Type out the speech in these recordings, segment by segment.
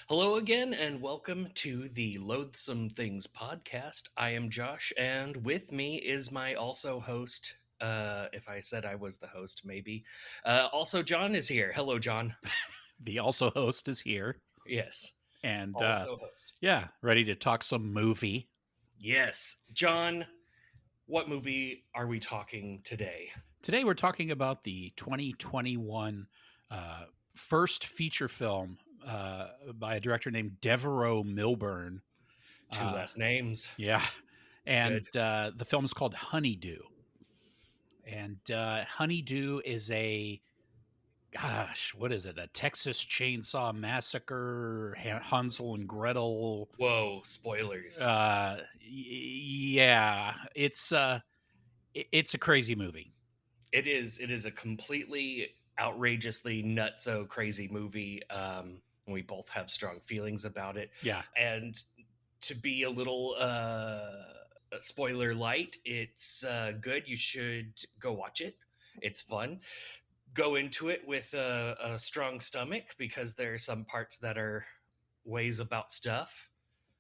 Hello again, and welcome to the Loathsome Things Podcast. I am Josh, and with me is my also host. If I said I was the host, maybe. Also, John is here. Hello, John. The also host is here, Yes, and also host. yeah, ready to talk some movie. Yes, John. What movie are we talking today? Today we're talking about the 2021 first feature film by a director named Devereux Milburn. Two last names. Yeah, It's and good. the film is called Honeydew. And Honeydew is what is it? A Texas Chainsaw Massacre, Hansel and Gretel. Whoa, spoilers. Yeah, it's a crazy movie. It is a completely outrageously nutso crazy movie. We both have strong feelings about it. Yeah. And to be a little spoiler light, it's good. You should go watch it. It's fun. Go into it with a strong stomach because there are some parts that are ways about stuff.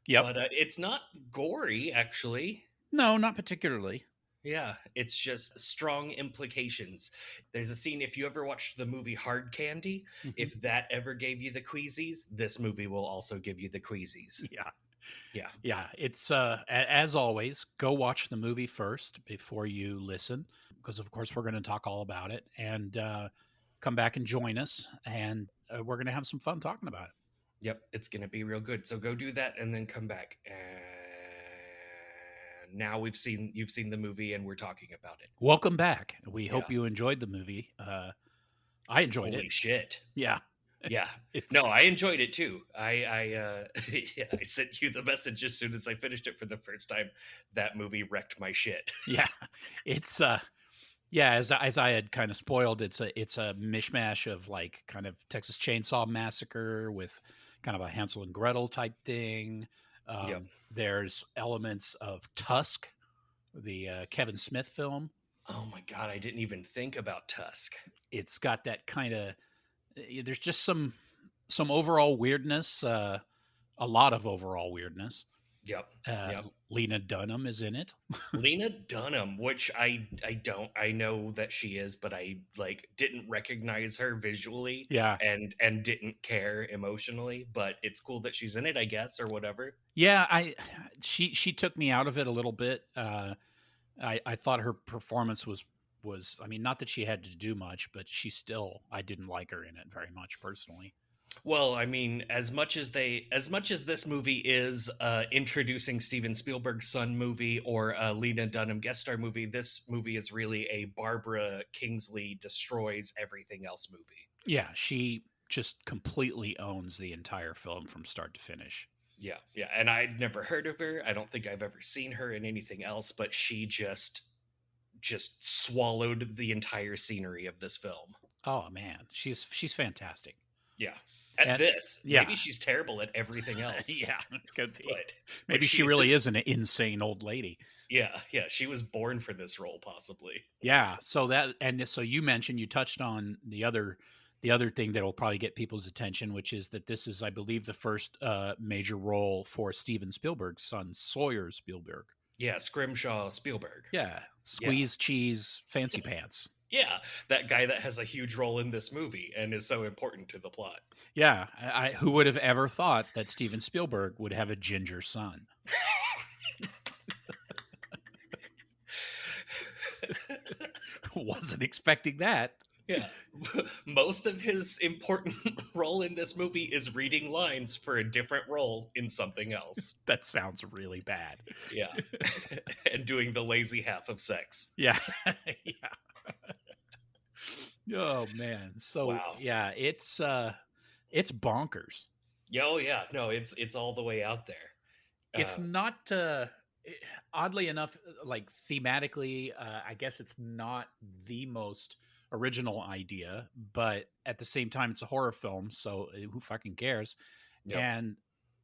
Yep. But it's not gory, actually. No, not particularly. Yeah, it's just strong implications. There's a scene, if you ever watched the movie Hard Candy, if that ever gave you the queasies, this movie will also give you the queasies. Yeah. It's as always, go watch the movie first before you listen, because of course we're going to talk all about it, and come back and join us, and we're going to have some fun talking about it. Yep, it's going to be real good. So go do that and then come back. And now you've seen the movie and we're talking about it. Welcome back. We hope you enjoyed the movie. I enjoyed it. Holy shit. Yeah. Yeah. No, I enjoyed it too. I sent you the message as soon as I finished it for the first time. That movie wrecked my shit. Yeah. It's as I had kind of spoiled, it's a mishmash of like kind of Texas Chainsaw Massacre with kind of a Hansel and Gretel type thing. There's elements of Tusk, the Kevin Smith film. Oh my God, I didn't even think about Tusk. It's got that kind of, there's just some overall weirdness, a lot of overall weirdness. Yep. Lena Dunham is in it. Lena Dunham, which I know that she is, but I didn't recognize her visually. Yeah. And didn't care emotionally, but it's cool that she's in it, I guess, or whatever. Yeah, she took me out of it a little bit. I thought her performance was I mean, not that she had to do much, but I didn't like her in it very much personally. Well, I mean, as much as this movie is introducing Steven Spielberg's Son movie or a Lena Dunham guest star movie, this movie is really a Barbara Kingsley destroys everything else movie. Yeah, she just completely owns the entire film from start to finish. Yeah, and I'd never heard of her. I don't think I've ever seen her in anything else, but she just swallowed the entire scenery of this film. Oh man, she's fantastic. Yeah. Maybe she's terrible at everything else. Yeah, could be. But maybe she really is an insane old lady. Yeah, she was born for this role, possibly. Yeah. So you mentioned, you touched on the other thing that will probably get people's attention, which is that this is, I believe, the first major role for Steven Spielberg's son, Sawyer Spielberg. Yeah, Scrimshaw Spielberg. Yeah, squeeze cheese, fancy pants. Yeah, that guy that has a huge role in this movie and is so important to the plot. Yeah, who would have ever thought that Steven Spielberg would have a ginger son? Wasn't expecting that. Yeah, most of his important role in this movie is reading lines for a different role in something else. That sounds really bad. Yeah, and doing the lazy half of sex. Yeah, Oh man, so wow. Yeah, it's bonkers. Oh yeah, no, it's all the way out there. It's not oddly enough, like thematically, I guess it's not the most original idea, but at the same time, it's a horror film, so who fucking cares? Yep. And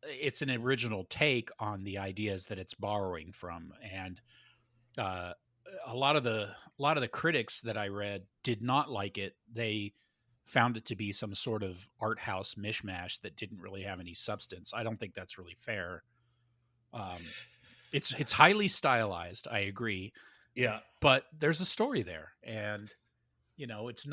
it's an original take on the ideas that it's borrowing from, and a lot of the critics that I read did not like it. They found it to be some sort of art house mishmash that didn't really have any substance. I don't think that's really fair. It's highly stylized, I agree, Yeah. but there's a story there, and it's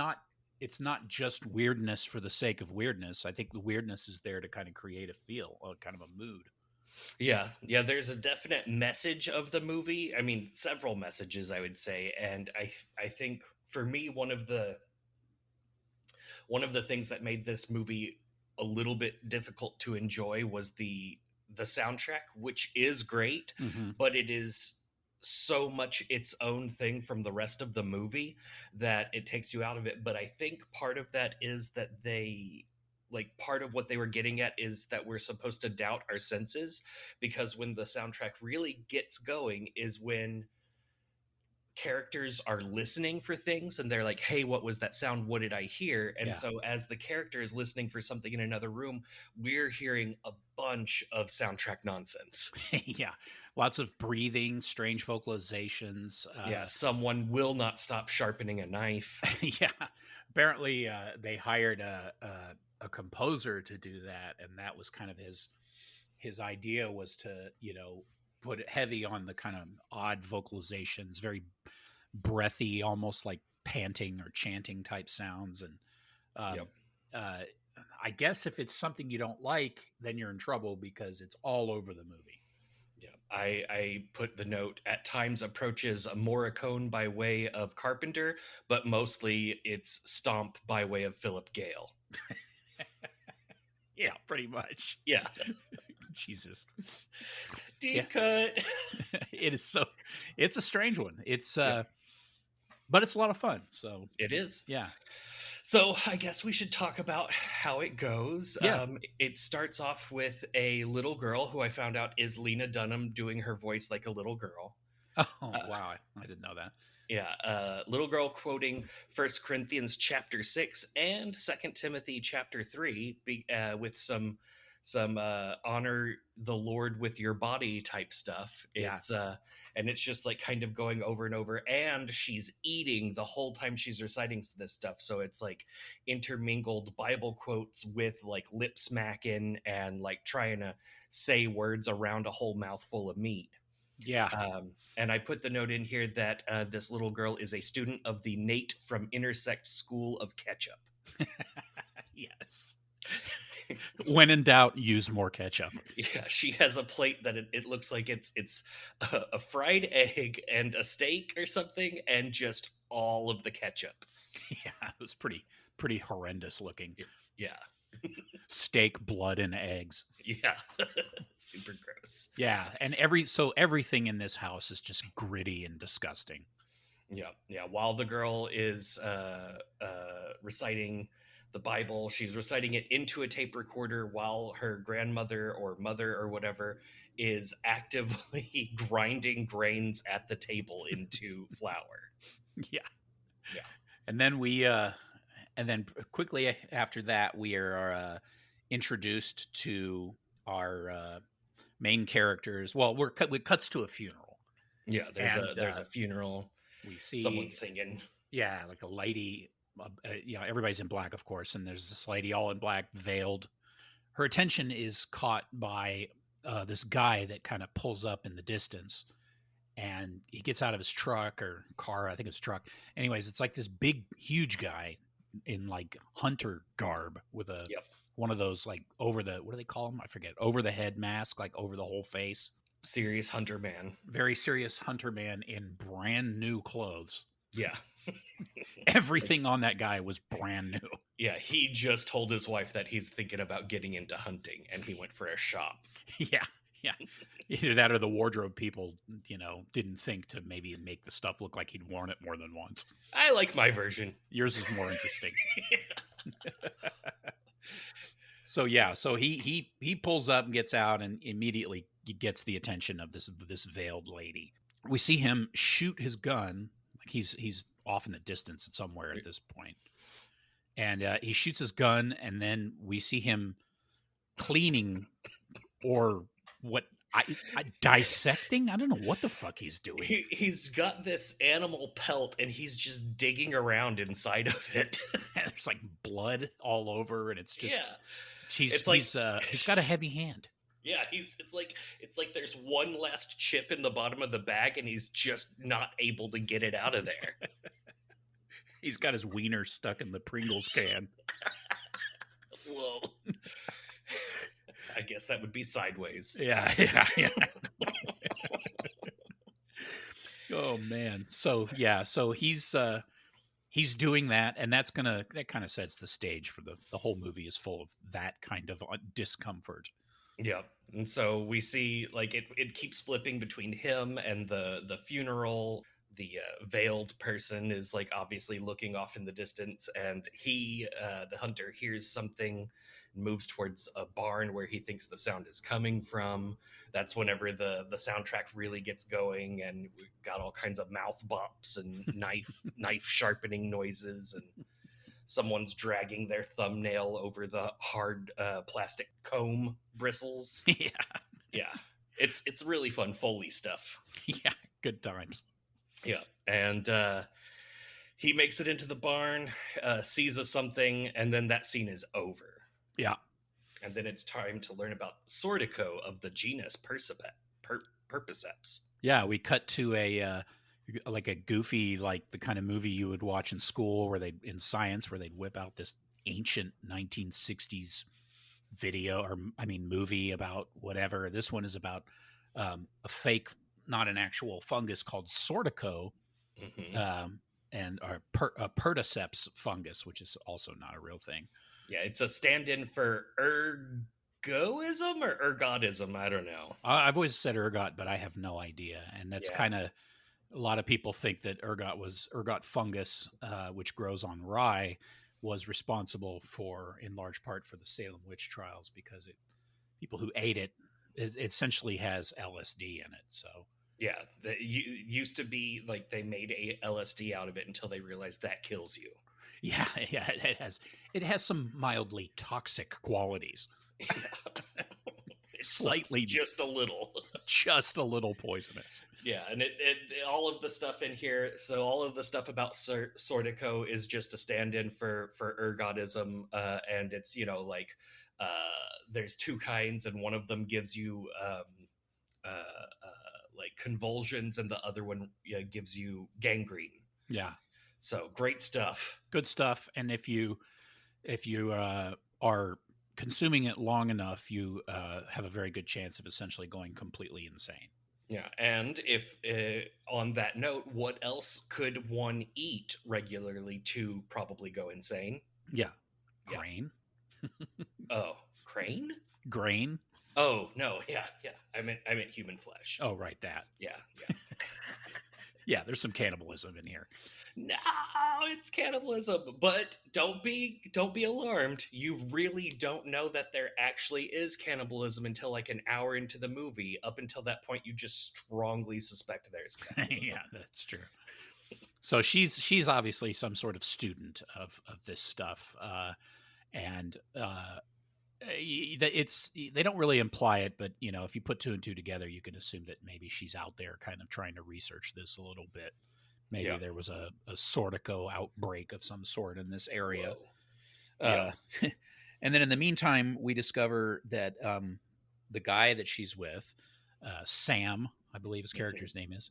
not just weirdness for the sake of weirdness. I think the weirdness is there to kind of create a feel, a kind of a mood. Yeah, yeah, there's a definite message of the movie. I mean, several messages, I would say, and I think for me one of the things that made this movie a little bit difficult to enjoy was the soundtrack, which is great, Mm-hmm. but it is so much its own thing from the rest of the movie that it takes you out of it. But I think part of that is that part of what they were getting at is that we're supposed to doubt our senses, because when the soundtrack really gets going is when characters are listening for things and they're like, hey, what was that sound? What did I hear? And Yeah. so as the character is listening for something in another room, we're hearing a bunch of soundtrack nonsense. Yeah, lots of breathing, strange vocalizations. Yeah, someone will not stop sharpening a knife. Yeah, apparently they hired a composer to do that, and that was kind of his idea, was to put it heavy on the kind of odd vocalizations, very breathy, almost like panting or chanting type sounds. And Yep. I guess if it's something you don't like, then you're in trouble because it's all over the movie. Yeah, I put the note, at times approaches a Morricone by way of Carpenter, but mostly it's Stomp by way of Philip Gale. Yeah, pretty much. Yeah. Jesus. Deep cut. It's a strange one. Yeah. But it's a lot of fun. So It is. yeah. So I guess we should talk about how it goes. Yeah. It starts off with a little girl who I found out is Lena Dunham doing her voice like a little girl. Oh, wow. I didn't know that. Yeah, little girl quoting 1 Corinthians chapter 6 and 2 Timothy chapter 3 with some honor the Lord with your body type stuff. It's and it's just like kind of going over and over, and she's eating the whole time she's reciting this stuff. So it's like intermingled Bible quotes with like lip smacking and like trying to say words around a whole mouthful of meat. Yeah. And I put the note in here that this little girl is a student of the Nate from Intersect School of Ketchup. Yes. When in doubt, use more ketchup. Yeah, she has a plate that it looks like it's a fried egg and a steak or something, and just all of the ketchup. Yeah, it was pretty horrendous looking. Yeah. Steak, blood, and eggs. Yeah. Super gross. Yeah, and everything in this house is just gritty and disgusting. Yeah, yeah. While the girl is reciting the Bible, she's reciting it into a tape recorder while her grandmother or mother or whatever is actively grinding grains at the table into flour. Yeah. Yeah. And then then quickly after that, we are introduced to our main characters. Well, it cuts to a funeral. Yeah, there's a funeral. We see someone singing. Yeah, like a lady. Everybody's in black, of course, and there's this lady all in black, veiled. Her attention is caught by this guy that kind of pulls up in the distance, and he gets out of his truck or car. I think it's truck. Anyways, it's like this big, huge guy in like hunter garb with one of those like what do they call them? I forget. Over the head mask, like over the whole face. Serious hunter man. Very serious hunter man in brand new clothes. Yeah. Everything on that guy was brand new. Yeah, he just told his wife that he's thinking about getting into hunting, and he went for a shop. Yeah. Either that or the wardrobe people, didn't think to maybe make the stuff look like he'd worn it more than once. I like my version. Yours is more interesting. So he pulls up and gets out, and immediately gets the attention of this veiled lady. We see him shoot his gun. Like he's off in the distance somewhere at this point. And he shoots his gun, and then we see him cleaning, or what I dissecting? I don't know what the fuck he's doing. He's got this animal pelt and he's just digging around inside of it. There's like blood all over, and it's just Yeah. he's It's like he's got a heavy hand. yeah, it's like there's one last chip in the bottom of the bag and he's just not able to get it out of there. He's got his wiener stuck in the Pringles can. Whoa. I guess that would be sideways. Yeah. Oh man. So yeah, so he's doing that, and that kind of sets the stage for the whole movie is full of that kind of discomfort. Yeah. And so we see like it keeps flipping between him and the funeral. The veiled person is like obviously looking off in the distance, and he, the hunter, hears something and moves towards a barn where he thinks the sound is coming from. That's whenever the soundtrack really gets going, and we've got all kinds of mouth bops and knife sharpening noises, and someone's dragging their thumbnail over the hard plastic comb bristles. Yeah, it's really fun Foley stuff. Yeah, good times. Yeah, and he makes it into the barn, sees something, and then that scene is over. Yeah. And then it's time to learn about Sordico of the genus Purpiceps. Yeah, we cut to a like a goofy, like the kind of movie you would watch in school where in science where they'd whip out this ancient 1960s video or movie about whatever. This one is about a fake, not an actual fungus called Sordico, and a Purpiceps fungus, which is also not a real thing. Yeah, it's a stand-in for ergoism or ergotism. I don't know. I've always said ergot, but I have no idea. And that's kind of, a lot of people think that ergot fungus, which grows on rye, was responsible for, in large part, for the Salem witch trials, because people who ate it essentially has LSD in it. So yeah, used to be like they made a LSD out of it until they realized that kills you. Yeah, it has some mildly toxic qualities. Slightly, just a little poisonous. Yeah, and it all of the stuff in here. So all of the stuff about Sordico is just a stand-in for ergotism, and it's like there's two kinds, and one of them gives you like convulsions, and the other one gives you gangrene. Yeah. So great stuff. Good stuff. And if you are consuming it long enough, you have a very good chance of essentially going completely insane. Yeah. And if on that note, what else could one eat regularly to probably go insane? Yeah. Grain. Oh, crane? Grain. Oh, no. Yeah. I meant human flesh. Oh, right. That. Yeah. Yeah. There's some cannibalism in here. No, it's cannibalism, but don't be alarmed. You really don't know that there actually is cannibalism until like an hour into the movie. Up until that point, you just strongly suspect there's cannibalism. Yeah, that's true. So she's obviously some sort of student of this stuff, and they don't really imply it, but if you put two and two together, you can assume that maybe she's out there kind of trying to research this a little bit. Maybe there was a Sordico outbreak of some sort in this area. And then in the meantime, we discover that the guy that she's with, Sam, I believe his character's name is.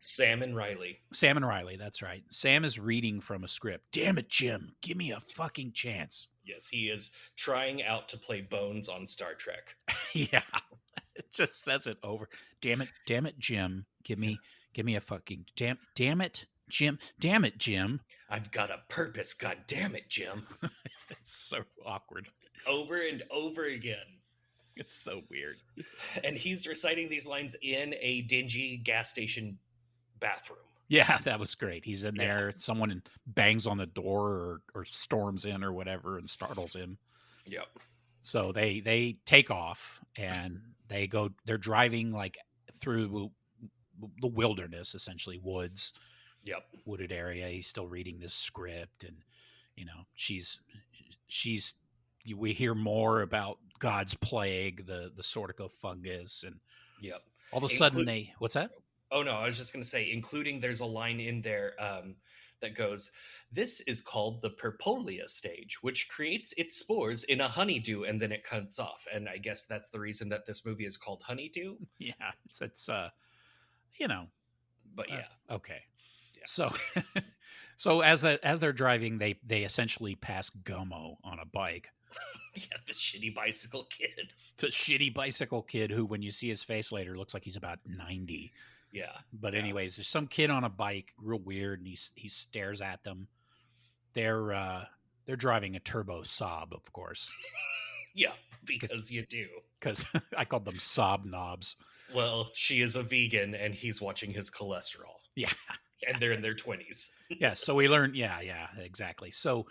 Sam and Riley. Sam and Riley, that's right. Sam is reading from a script. Damn it, Jim. Give me a fucking chance. Yes, he is trying out to play Bones on Star Trek. Yeah. It just says it over. Damn it, Jim. Give me a fucking damn it, Jim. I've got a purpose, god damn it, Jim. It's so awkward. Over and over again. It's so weird. And he's reciting these lines in a dingy gas station bathroom. Yeah, that was great. He's in there. Someone bangs on the door or storms in or whatever and startles him. Yep. So they take off and they're driving like through the wilderness, essentially woods. Yep. Wooded area. He's still reading this script, and she's we hear more about God's plague, the sortico fungus, and Yep. all of a sudden Inclu- what's that? oh no, I was just going to say, including there's a line in there that goes, "This is called the Purpolia stage, which creates its spores in a honeydew and then it cuts off." And I guess that's the reason that this movie is called Honeydew. Yeah, it's you know, But yeah, okay. Yeah. So so as they're driving, they essentially pass Gummo on a bike. yeah, the shitty bicycle kid. It's a shitty bicycle kid who, when you see his face later, looks like he's about 90. Yeah. But yeah. anyways, there's some kid on a bike, real weird, and he stares at them. They're driving a turbo Saab, of course. Yeah, because you do. Because I called them Saab knobs. Well, she is a vegan and he's watching his cholesterol. Yeah. And they're in their 20s. Yeah, so we learned, yeah, exactly. So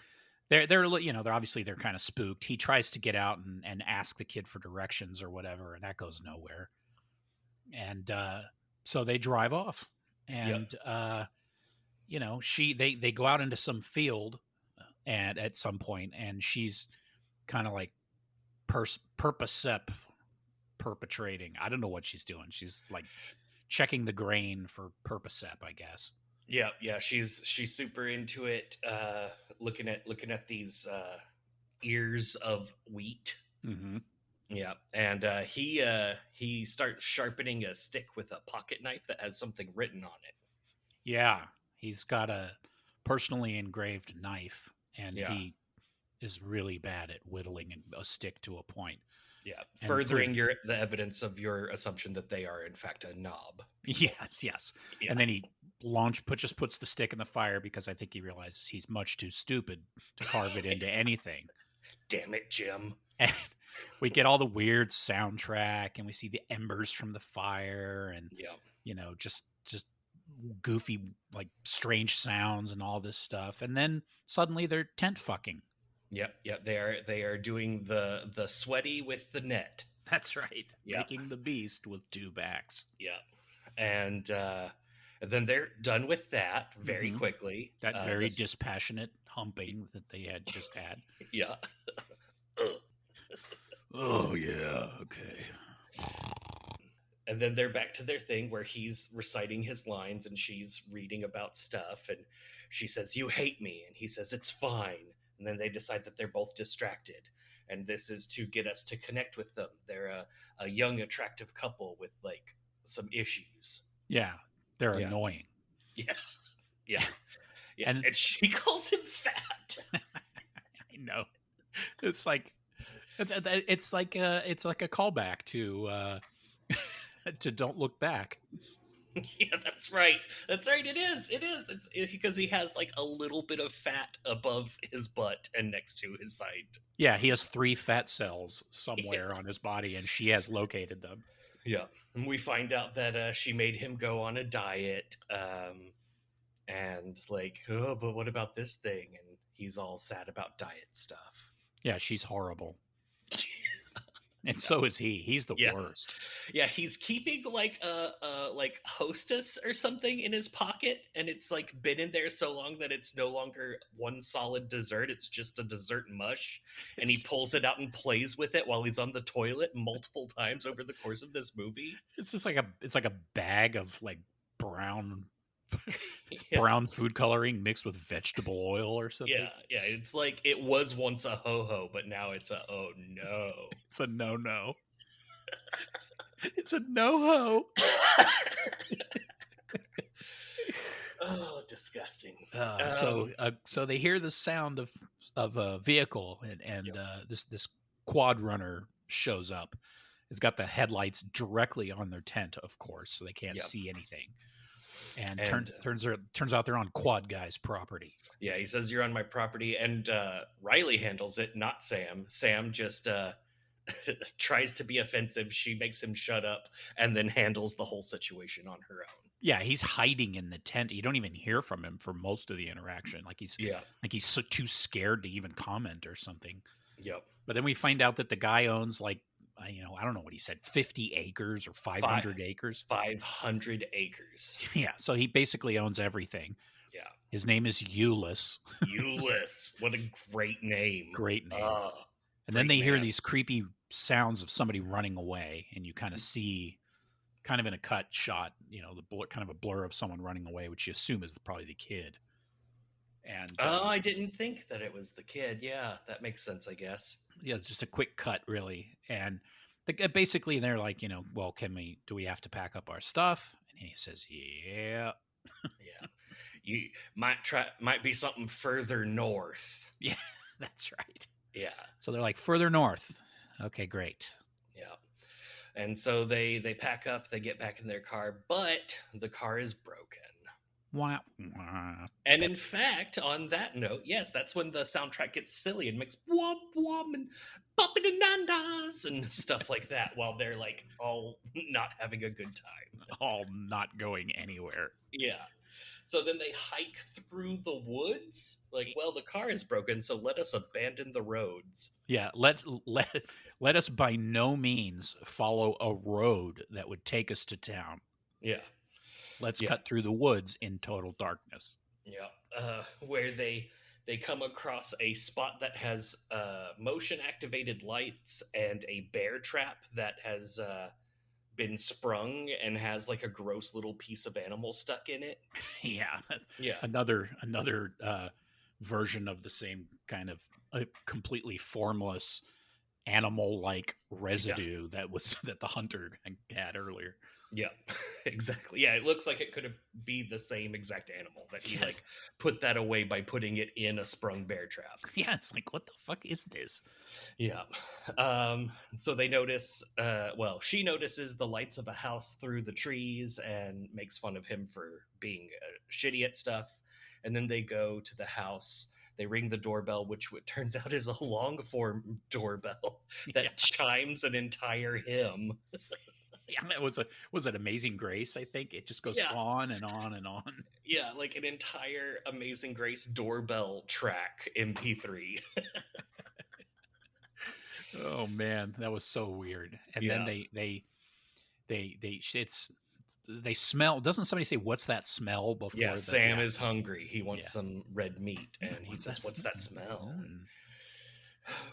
they're they're kind of spooked. He tries to get out and ask the kid for directions or whatever, and that goes nowhere. And so they drive off, and they go out into some field, and at some point, and she's kind of like Purpiceps perpetrating. I don't know what she's doing. She's like checking the grain for Purpiceps, I guess. Yeah, she's super into it. Looking at these ears of wheat. Mm-hmm. Yeah, and he starts sharpening a stick with a pocket knife that has something written on it. Yeah, he's got a personally engraved knife, and he is really bad at whittling a stick to a point. Yeah, furthering the evidence of your assumption that they are in fact a knob. Yes. Yeah. And then he just puts the stick in the fire because I think he realizes he's much too stupid to carve it into anything. Damn it, Jim. And we get all the weird soundtrack, and we see the embers from the fire, and just goofy, like, strange sounds and all this stuff. And then suddenly they're tent fucking. Yep. They are doing the sweaty with the net. That's right. Making the beast with two backs. Yeah. And then they're done with that very quickly. That very dispassionate humping that they had just had. Yeah. Oh, yeah. Okay. And then they're back to their thing where he's reciting his lines and she's reading about stuff. And she says, "You hate me." And he says, "It's fine." And then they decide that they're both distracted. And this is to get us to connect with them. They're a young, attractive couple with, like, some issues. Yeah. They're annoying. Yeah. And she calls him fat. I know. It's like a callback to to Don't Look Back. Yeah, that's right. It is. It's because he has, like, a little bit of fat above his butt and next to his side. Yeah, he has 3 fat cells somewhere on his body, and she has located them. Yeah, and we find out that she made him go on a diet, and like, "Oh, but what about this thing?" And he's all sad about diet stuff. Yeah, she's horrible. And so is he. He's the worst. Yeah, he's keeping like a like Hostess or something in his pocket, and it's like been in there so long that it's no longer one solid dessert. It's just a dessert mush, and he pulls it out and plays with it while he's on the toilet multiple times over the course of this movie. It's just like a bag of, like, brown brown food coloring mixed with vegetable oil or something. Yeah. It's like it was once a ho-ho, but now it's a oh no. It's a no-no. It's a no-ho. Oh, disgusting. So they hear the sound of a vehicle, and this quad runner shows up. It's got the headlights directly on their tent, of course, so they can't see anything. And turns out they're on Quad Guy's property. Yeah, he says, "You're on my property," and Riley handles it, not Sam. Sam just tries to be offensive. She makes him shut up, and then handles the whole situation on her own. Yeah, he's hiding in the tent. You don't even hear from him for most of the interaction. Like he's so too scared to even comment or something. Yep. But then we find out that the guy owns, like, I don't know what he said, 50 acres or 500 acres. 500 acres. Yeah, so he basically owns everything. Yeah. His name is Euless. Euless. What a great name. Great name. And then they hear these creepy sounds of somebody running away, and you kind of see, kind of in a cut shot, kind of a blur of someone running away, which you assume is probably the kid. And I didn't think that it was the kid. Yeah, that makes sense, I guess. yeah, just a quick cut, really. And basically, they're like, well, do we have to pack up our stuff? And he says, yeah. Yeah, you might be something further north. Yeah, that's right. Yeah. So they're like, further north. Okay, great. Yeah. And so they pack up, they get back in their car, but the car is broken. Wah. And in fact, on that note, yes, that's when the soundtrack gets silly and makes womp womp and popping and nandas and stuff like that while they're like all not having a good time. All not going anywhere. Yeah. So then they hike through the woods. Like, well, the car is broken, so let us abandon the roads. Yeah, let us by no means follow a road that would take us to town. Yeah. Let's cut through the woods in total darkness. Yeah. Where they come across a spot that has motion activated lights and a bear trap that has been sprung and has like a gross little piece of animal stuck in it. Yeah. Yeah. Another version of the same kind of completely formless animal-like residue that the hunter had earlier. Yeah, exactly. Yeah, it looks like it could be the same exact animal that he like put that away by putting it in a sprung bear trap. Yeah, it's like, what the fuck is this? Yeah. So they notice, she notices the lights of a house through the trees and makes fun of him for being shitty at stuff. And then they go to the house. They ring the doorbell, which turns out is a long form doorbell that chimes an entire hymn. Yeah, it was an Amazing Grace, I think. It just goes on and on and on. Yeah, like an entire Amazing Grace doorbell track MP3. Oh man, that was so weird. And then they smell. Doesn't somebody say, "What's that smell?" Before? Yeah, Sam is hungry. He wants some red meat, and he says, "What's that smell?"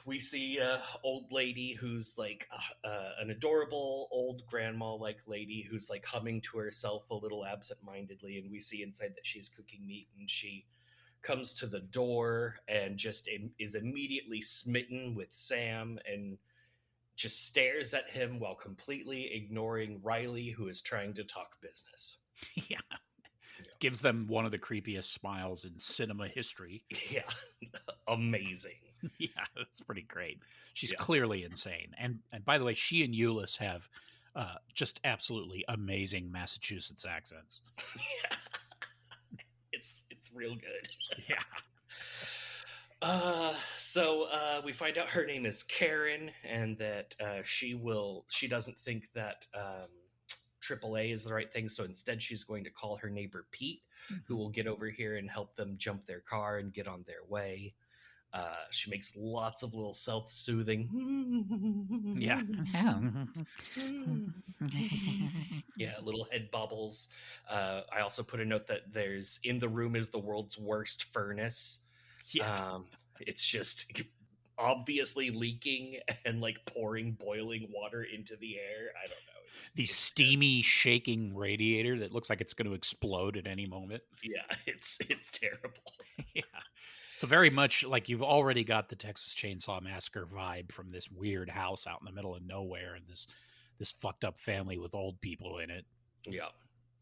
We see a old lady who's like an adorable old grandma-like lady who's like humming to herself a little absent-mindedly, and we see inside that she's cooking meat, and she comes to the door and just is immediately smitten with Sam and just stares at him while completely ignoring Riley, who is trying to talk business. Yeah. Gives them one of the creepiest smiles in cinema history. Yeah. Amazing. Yeah, that's pretty great. She's clearly insane. And by the way, she and Euless have just absolutely amazing Massachusetts accents. Yeah. It's real good. Yeah. So we find out her name is Karen, and that she doesn't think that AAA is the right thing, so instead she's going to call her neighbor Pete, who will get over here and help them jump their car and get on their way. She makes lots of little self-soothing little head bubbles. I also put a note that there's in the room is the world's worst furnace. It's just obviously leaking and like pouring boiling water into the air. I don't know. It's steamy shaking radiator that looks like it's going to explode at any moment. Yeah, it's terrible. Yeah. So very much like you've already got the Texas Chainsaw Massacre vibe from this weird house out in the middle of nowhere and this fucked up family with old people in it. Yeah.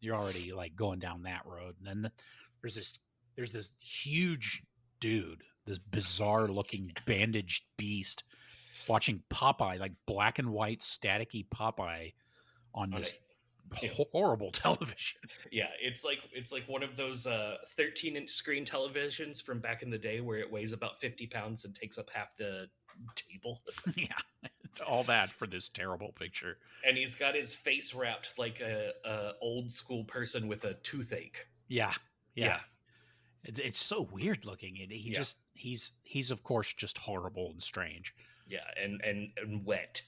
You're already like going down that road. And then there's this huge dude, this bizarre looking bandaged beast watching Popeye, like black and white staticky Popeye on this horrible television. Yeah, it's like one of those 13-inch screen televisions from back in the day where it weighs about 50 pounds and takes up half the table. Yeah, it's all that for this terrible picture. And he's got his face wrapped like a old school person with a toothache. Yeah. It's so weird looking. He's of course just horrible and strange. Yeah, and wet,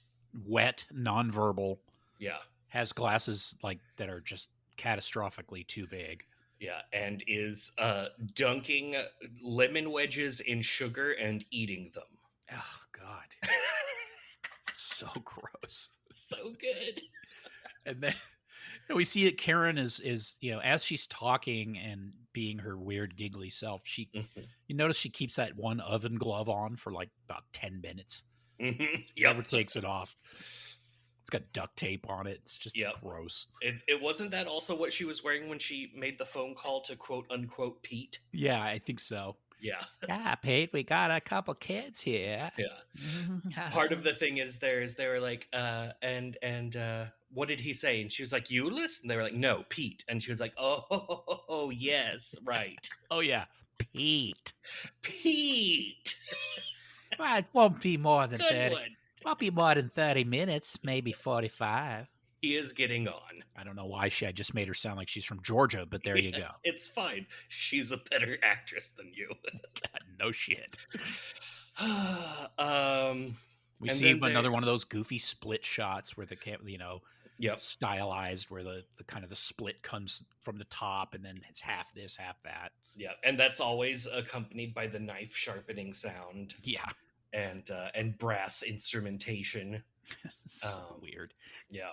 nonverbal. Yeah. Has glasses like that are just catastrophically too big. Yeah, and is dunking lemon wedges in sugar and eating them. Oh God. So gross. So good. And then we see that Karen is as she's talking and being her weird giggly self, you notice she keeps that one oven glove on for like about 10 minutes. Never takes it off. It's got duct tape on it. It's just gross. It wasn't that also what she was wearing when she made the phone call to quote unquote Pete? Yeah, I think so. Yeah, Pete, we got a couple kids here. Yeah. Part of the thing is they were like, and what did he say? And she was like, Euless? And they were like, no, Pete. And she was like, oh yes, right. Oh yeah, Pete. Well, it won't be more than Good 30. one. Won't be more than 30 minutes, maybe 45. He is getting on. I don't know why I just made her sound like she's from Georgia, but there you go. It's fine. She's a better actress than you. God, no shit. We and see another one of those goofy split shots where the stylized, where the kind of the split comes from the top and then it's half this, half that. Yeah, and that's always accompanied by the knife sharpening sound. Yeah. And brass instrumentation. So weird. Yeah.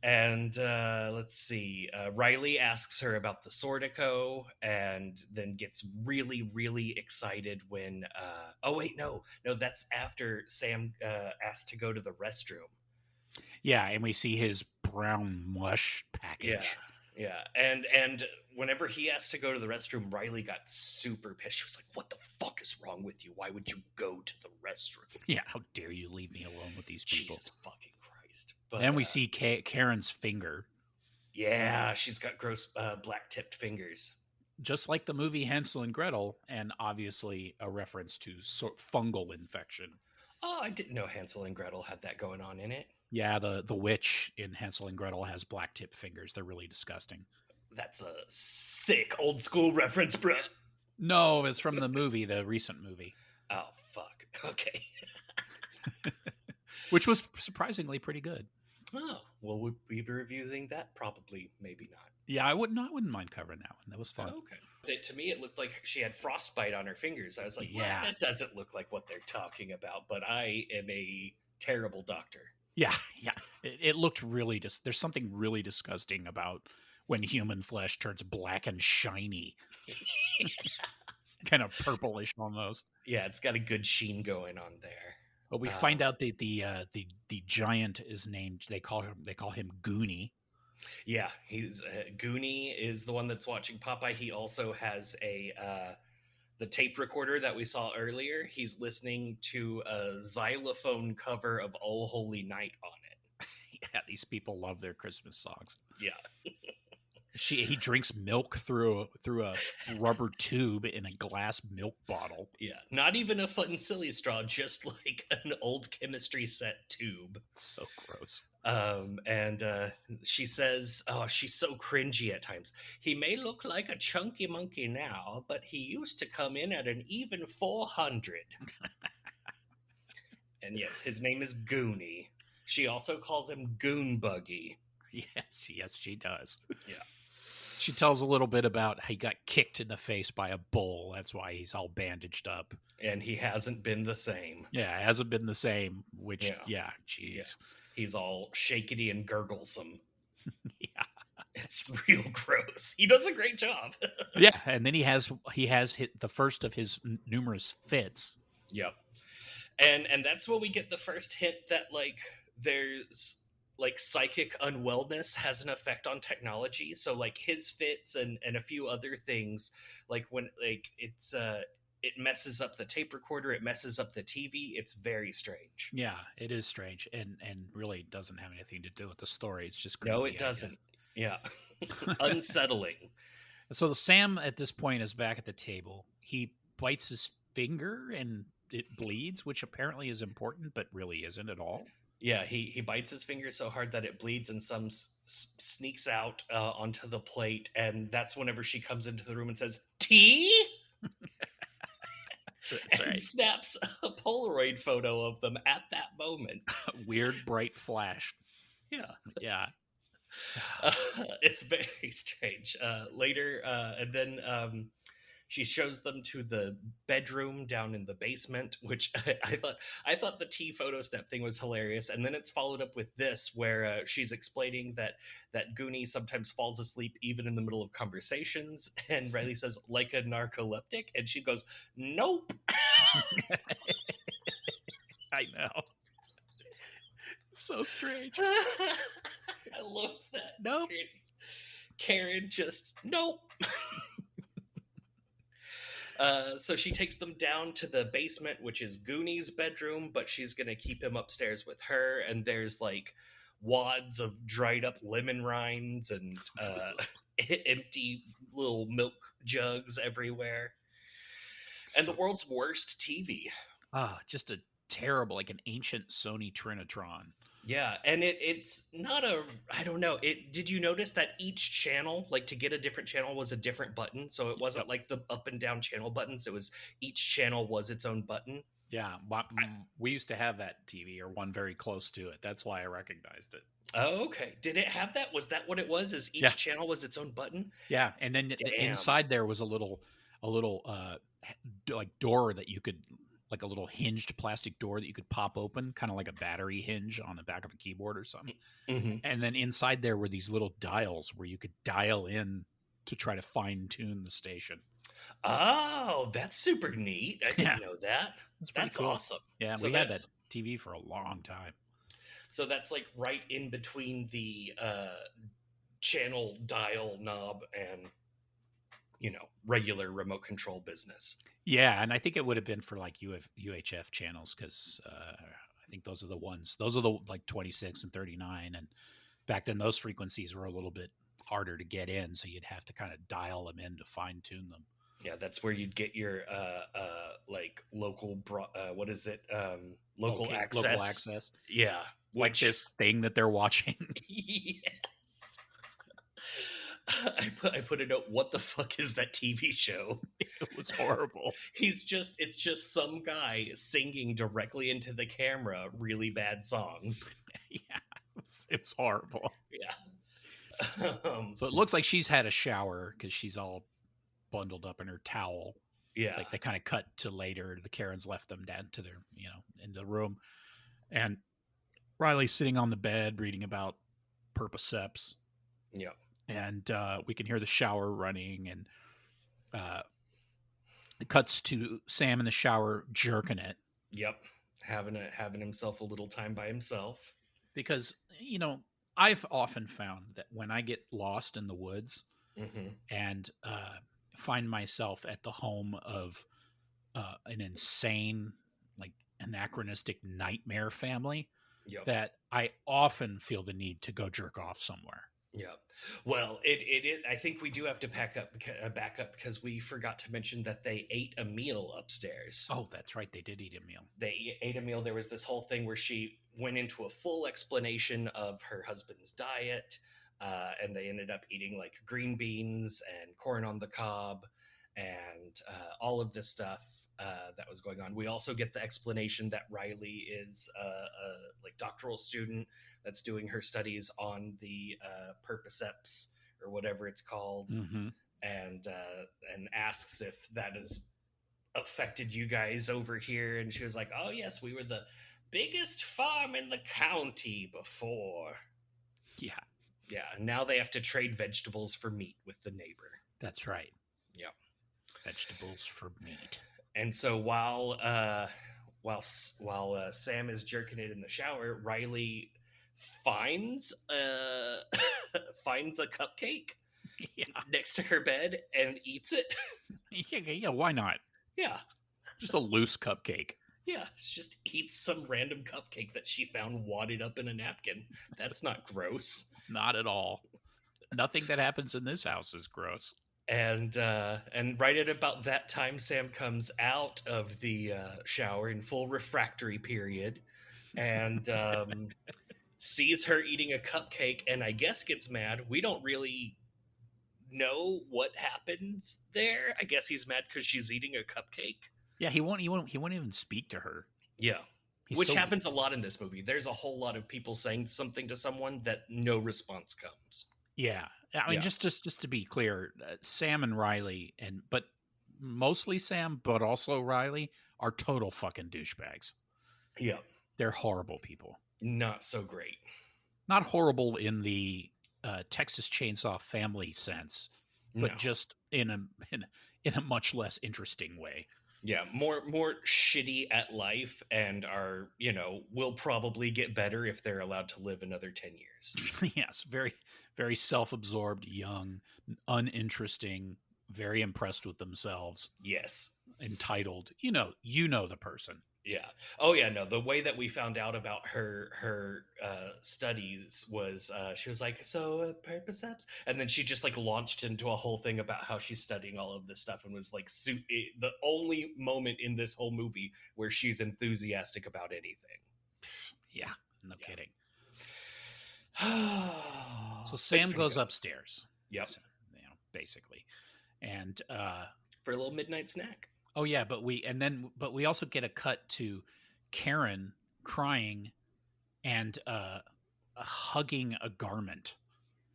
And let's see. Riley asks her about the Sordico and then gets really, really excited when... oh, wait, no, that's after Sam asked to go to the restroom. Yeah, and we see his brown mush package. Yeah. And whenever he asked to go to the restroom, Riley got super pissed. She was like, what the fuck is wrong with you? Why would you go to the restroom? Yeah, how dare you leave me alone with these people? Jesus fucking Christ. But, then we see Karen's finger. Yeah, she's got gross black-tipped fingers. Just like the movie Hansel and Gretel, and obviously a reference to fungal infection. Oh, I didn't know Hansel and Gretel had that going on in it. Yeah, the witch in Hansel and Gretel has black-tipped fingers. They're really disgusting. That's a sick old-school reference, bro. No, it's from the movie, the recent movie. Oh, fuck. Okay. Which was surprisingly pretty good. Oh, well, we'll be reviewing that probably, maybe not. Yeah, I wouldn't mind covering that one. That was fun. Oh, okay. To me, it looked like she had frostbite on her fingers. I was like, yeah, that doesn't look like what they're talking about, but I am a terrible doctor. Yeah. It looked really there's something really disgusting about when human flesh turns black and shiny. Kind of purplish almost. Yeah, it's got a good sheen going on there. But we find out that the giant is named. They call him Goonie. Yeah, he's Goonie is the one that's watching Popeye. He also has the tape recorder that we saw earlier. He's listening to a xylophone cover of "Oh Holy Night" on it. Yeah, these people love their Christmas songs. Yeah. He drinks milk through a rubber tube in a glass milk bottle. Yeah, not even a fun silly straw, just like an old chemistry set tube. It's so gross. And she says, oh, she's so cringy at times. He may look like a chunky monkey now, but he used to come in at an even 400. And yes, his name is Goonie. She also calls him Goon Buggy. Yes, she does. Yeah. She tells a little bit about he got kicked in the face by a bull. That's why he's all bandaged up. And he hasn't been the same. Yeah, it hasn't been the same, which, geez. Yeah. He's all shakety and gurglesome. Yeah. It's real gross. He does a great job. Yeah, and then he has hit the first of his numerous fits. Yep. And that's when we get the first hint that, like, there's... like psychic unwellness has an effect on technology. So like his fits and a few other things, like when like it's it messes up the tape recorder, it messes up the TV. It's very strange. Yeah, it is strange and really doesn't have anything to do with the story. It's just creepy, no, it doesn't. Yeah. Unsettling. So Sam at this point is back at the table. He bites his finger and it bleeds, which apparently is important, but really isn't at all. Yeah, he bites his finger so hard that it bleeds and some sneaks out onto the plate. And that's whenever she comes into the room and says, tea? That's and right. snaps a Polaroid photo of them at that moment. Weird, bright flash. Yeah. It's very strange. Later, and then She shows them to the bedroom down in the basement, which I thought the T photo step thing was hilarious. And then it's followed up with this, where she's explaining that Goonie sometimes falls asleep even in the middle of conversations. And Riley says, like a narcoleptic, and she goes, nope. I know. So strange. I love that. Nope. Karen just, nope. So she takes them down to the basement, which is Goonie's bedroom, but she's going to keep him upstairs with her. And there's like wads of dried up lemon rinds and empty little milk jugs everywhere. And the world's worst TV. Just a terrible, like an ancient Sony Trinitron. Yeah, and it's not I don't know. Did you notice that each channel, like to get a different channel, was a different button? So it wasn't like the up and down channel buttons. It was each channel was its own button. Yeah, we used to have that TV, or one very close to it. That's why I recognized it. Oh, okay. Did it have that? Was that what it was? Is each channel was its own button? Yeah, and then inside there was a little like door that you could, like a little hinged plastic door that you could pop open, kind of like a battery hinge on the back of a keyboard or something. Mm-hmm. And then inside there were these little dials where you could dial in to try to fine tune the station. Oh, that's super neat. I didn't know that. That's cool. Awesome. Yeah, so we had that TV for a long time. So that's like right in between the channel dial knob and, regular remote control business. Yeah, and I think it would have been for like UHF channels, because I think those are the ones. Those are the like 26 and 39, and back then those frequencies were a little bit harder to get in, so you'd have to kind of dial them in to fine tune them. Yeah, that's where you'd get your like local what is it? Local access. Local access. Yeah, like this thing that they're watching. Yes. I put a note. What the fuck is that TV show? It was horrible. It's just some guy singing directly into the camera really bad songs. Yeah, it was horrible. Yeah. So it looks like she's had a shower because she's all bundled up in her towel. Yeah. Like they kind of cut to later. The Karens left them down to their, in the room. And Riley's sitting on the bed reading about Purpiceps. Yeah. And we can hear the shower running, and it cuts to Sam in the shower jerking it. Yep. Having himself a little time by himself. Because, I've often found that when I get lost in the woods and find myself at the home of an insane, like anachronistic nightmare family, that I often feel the need to go jerk off somewhere. Yeah. Well, it I think we do have to back up because we forgot to mention that they ate a meal upstairs. Oh, that's right. They did eat a meal. They ate a meal. There was this whole thing where she went into a full explanation of her husband's diet, and they ended up eating like green beans and corn on the cob and all of this stuff that was going on. We also get the explanation that Riley is a like doctoral student that's doing her studies on the Purpiceps or whatever it's called, and asks if that has affected you guys over here. And she was like, "Oh yes, we were the biggest farm in the county before." Yeah. Now they have to trade vegetables for meat with the neighbor. That's right. Yeah, vegetables for meat. And so while Sam is jerking it in the shower, Riley finds a cupcake next to her bed and eats it. Yeah, why not? Yeah. Just a loose cupcake. Yeah, just eats some random cupcake that she found wadded up in a napkin. That's not gross. Not at all. Nothing that happens in this house is gross. And right at about that time, Sam comes out of the shower in full refractory period and sees her eating a cupcake and I guess gets mad. We don't really know what happens there. I guess he's mad because she's eating a cupcake. Yeah, he won't even speak to her. Yeah. Which happens a lot in this movie. There's a whole lot of people saying something to someone that no response comes. Yeah. I mean, just to be clear, Sam and Riley, but mostly Sam, but also Riley, are total fucking douchebags. Yeah. They're horrible people. Not so great. Not horrible in the Texas Chainsaw Family sense, but No. just in a much less interesting way. Yeah, more shitty at life and are, will probably get better if they're allowed to live another 10 years. Yes, very, very self-absorbed, young, uninteresting, very impressed with themselves, Yes. entitled. You know the person. Yeah. Oh yeah, no, the way that we found out about her studies was she was like, so Purpiceps, and then she just like launched into a whole thing about how she's studying all of this stuff, and was like the only moment in this whole movie where she's enthusiastic about anything. Yeah, no kidding. So It's Sam been goes good. upstairs. Yep. Basically. And For a little midnight snack. oh yeah, but we also get a cut to Karen crying and hugging a garment,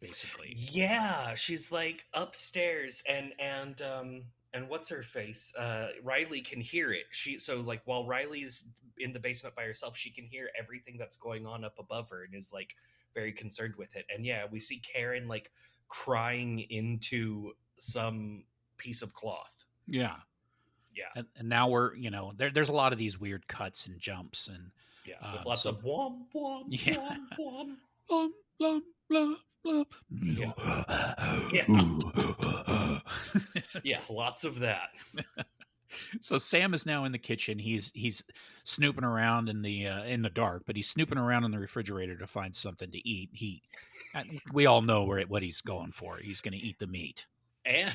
basically. Yeah, she's like upstairs, and what's her face? Riley can hear it. So like while Riley's in the basement by herself, she can hear everything that's going on up above her and is like very concerned with it. And yeah, we see Karen like crying into some piece of cloth. Yeah. Yeah. And now we're, there's a lot of these weird cuts and jumps and Yeah, with lots of womp womp Yeah. womp womp. blum, blum, blum, blum. Yeah. Yeah, lots of that. So Sam is now in the kitchen. He's snooping around in the dark, but he's snooping around in the refrigerator to find something to eat. We all know what he's going for. He's going to eat the meat. And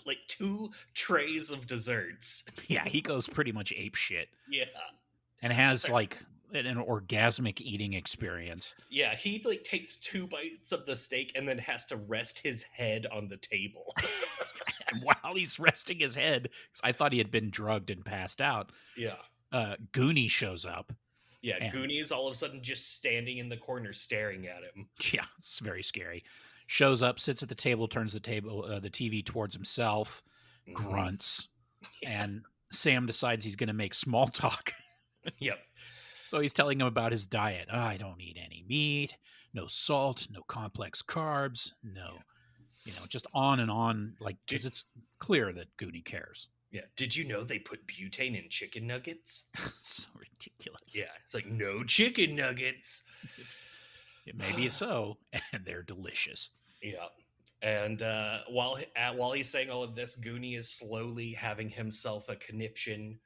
like 2 trays of desserts. Yeah, he goes pretty much ape shit. Yeah. And has like an orgasmic eating experience. Yeah, he like takes 2 bites of the steak and then has to rest his head on the table. And while he's resting his head, 'cause I thought he had been drugged and passed out, Yeah. Goonie shows up. Yeah, And- Goonie is all of a sudden just standing in the corner staring at him. Yeah, it's very scary. Shows up, sits at the table, turns the TV towards himself, grunts, and Sam decides he's going to make small talk. Yep. So he's telling him about his diet. I don't eat any meat, no salt, no complex carbs, no, just on and on, like, because it's clear that Goonie cares. Yeah. Did you know they put butane in chicken nuggets? So ridiculous. Yeah. It's like, no chicken nuggets. It may be so, and they're delicious. Yeah. And while he's saying all of this, Goonie is slowly having himself a conniption.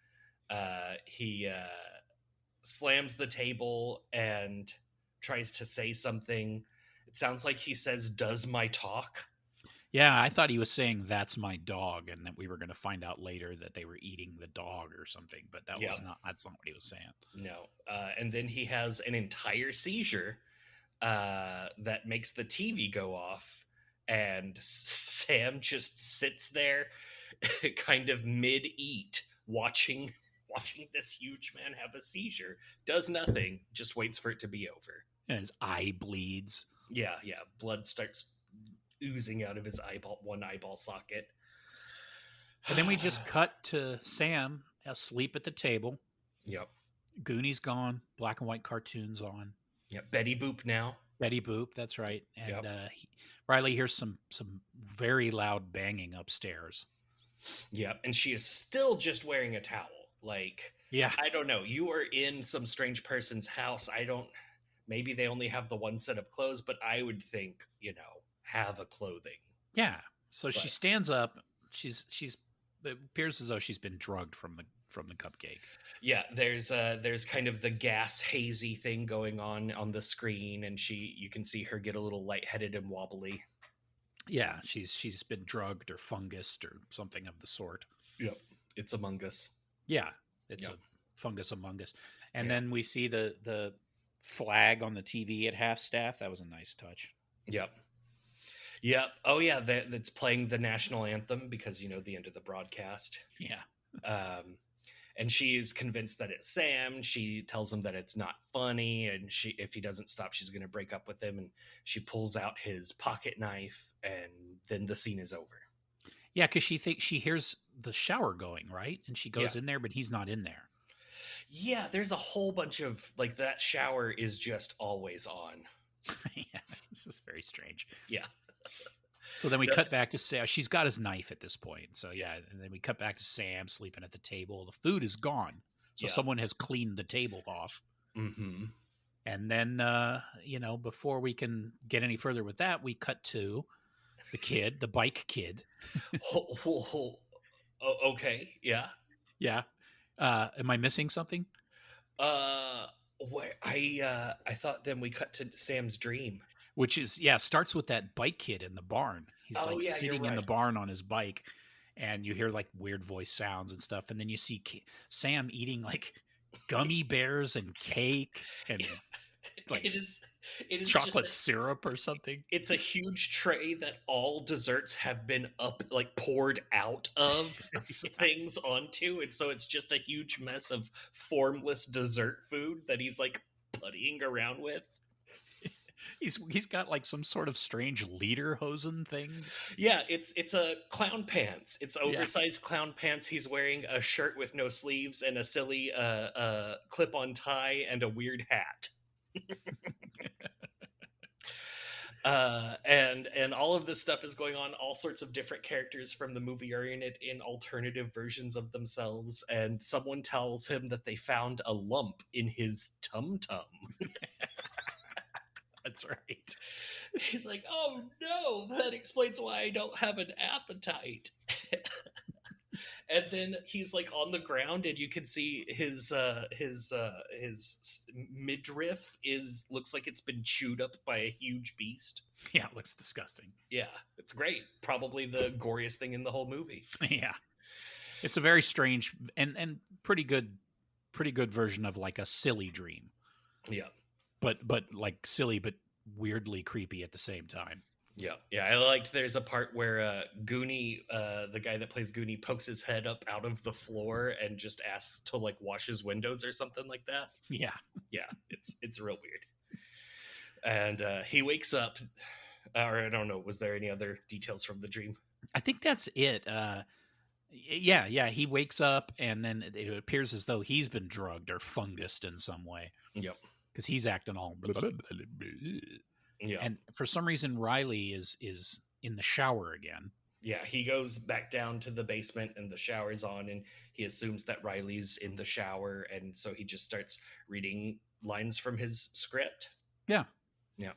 He slams the table and tries to say something. It sounds like he says, "Does my talk?" Yeah, I thought he was saying that's my dog, and that we were going to find out later that they were eating the dog or something, but that's not what he was saying. No. And then he has an entire seizure that makes the TV go off, and Sam just sits there kind of mid-eat watching this huge man have a seizure, does nothing, just waits for it to be over. And his eye bleeds. Yeah, blood starts oozing out of his one eyeball socket. And then we just cut to Sam asleep at the table. Yep. Goonie's gone. Black and white cartoons on. Yep. Betty Boop now. Betty Boop, that's right. And Riley hears some very loud banging upstairs. Yep. And she is still just wearing a towel. Like, yeah, I don't know. You are in some strange person's house. Maybe they only have the one set of clothes, but I would think, have a clothing. Yeah. So she stands up. She's it appears as though she's been drugged from the cupcake. Yeah, there's kind of the gas hazy thing going on the screen, and you can see her get a little lightheaded and wobbly. Yeah, she's been drugged or fungused or something of the sort. Yep. It's Among Us. Yeah, it's a fungus Among Us. And then we see the flag on the TV at half staff. That was a nice touch. Yep. Oh yeah, that's playing the national anthem because the end of the broadcast. Yeah. And she is convinced that it's Sam. She tells him that it's not funny, and if he doesn't stop, she's going to break up with him. And she pulls out his pocket knife, and then the scene is over. Yeah, because she thinks she hears the shower going, right? And she goes Yeah. in there, but he's not in there. Yeah, there's a whole bunch of like that shower is just always on. Yeah, this is very strange. Yeah. So then we cut back to Sam. She's got his knife at this point. So yeah, and then we cut back to Sam sleeping at the table. The food is gone. So Yeah. someone has cleaned the table off. Mm-hmm. And then, before we can get any further with that, we cut to the kid, the bike kid. Okay. Yeah. Yeah. Am I missing something? Where I thought then we cut to Sam's dream. Which is, starts with that bike kid in the barn. He's sitting in the barn on his bike, and you hear like weird voice sounds and stuff. And then you see Sam eating like gummy bears and cake and like it is chocolate syrup or something. It's a huge tray that all desserts have been poured out of things onto. And so it's just a huge mess of formless dessert food that he's like puttying around with. He's got like some sort of strange lederhosen thing. Yeah, it's a clown pants. It's oversized clown pants. He's wearing a shirt with no sleeves and a silly clip-on tie and a weird hat. And all of this stuff is going on. All sorts of different characters from the movie are in it in alternative versions of themselves. And someone tells him that they found a lump in his tum-tum. That's right. He's like, oh no, that explains why I don't have an appetite. And then he's like on the ground, and you can see his midriff looks like it's been chewed up by a huge beast. Yeah, it looks disgusting. Yeah, it's great. Probably the goriest thing in the whole movie. Yeah, it's a very strange and pretty good version of like a silly dream. Yeah. But like silly, but weirdly creepy at the same time. Yeah. I liked there's a part where Goonie, the guy that plays Goonie, pokes his head up out of the floor and just asks to like wash his windows or something like that. Yeah. It's real weird. And he wakes up, or I don't know, was there any other details from the dream? I think that's it. Yeah, he wakes up and then it appears as though he's been drugged or fungused in some way. Yep. Because he's acting all yeah, and for some reason Riley is in the shower again. Yeah, he goes back down to the basement and the shower's on, and he assumes that Riley's in the shower, and so he just starts reading lines from his script. Yeah. And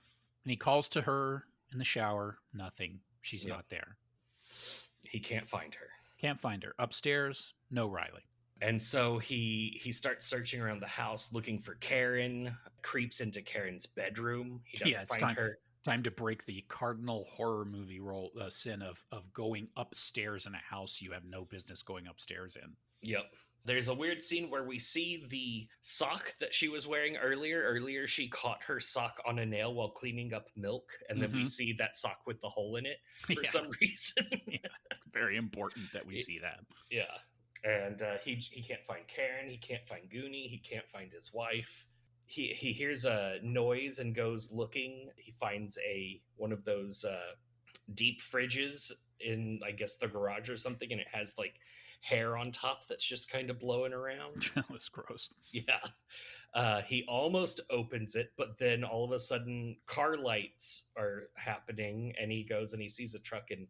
he calls to her in the shower. Nothing. She's not there. He can't find her. Upstairs, no Riley. And so he starts searching around the house looking for Karen, creeps into Karen's bedroom. He doesn't find her. Time to break the cardinal horror movie sin of going upstairs in a house you have no business going upstairs in. Yep. There's a weird scene where we see the sock that she was wearing earlier. Earlier, she caught her sock on a nail while cleaning up milk, and then we see that sock with the hole in it for some reason. It's very important that we see that. Yeah. And he can't find Karen. He can't find Goonie. He can't find his wife. He hears a noise and goes looking. He finds one of those deep fridges in, I guess, the garage or something, and it has like hair on top that's just kind of blowing around. That's gross. Yeah. He almost opens it, but then all of a sudden car lights are happening, and he goes and he sees a truck, and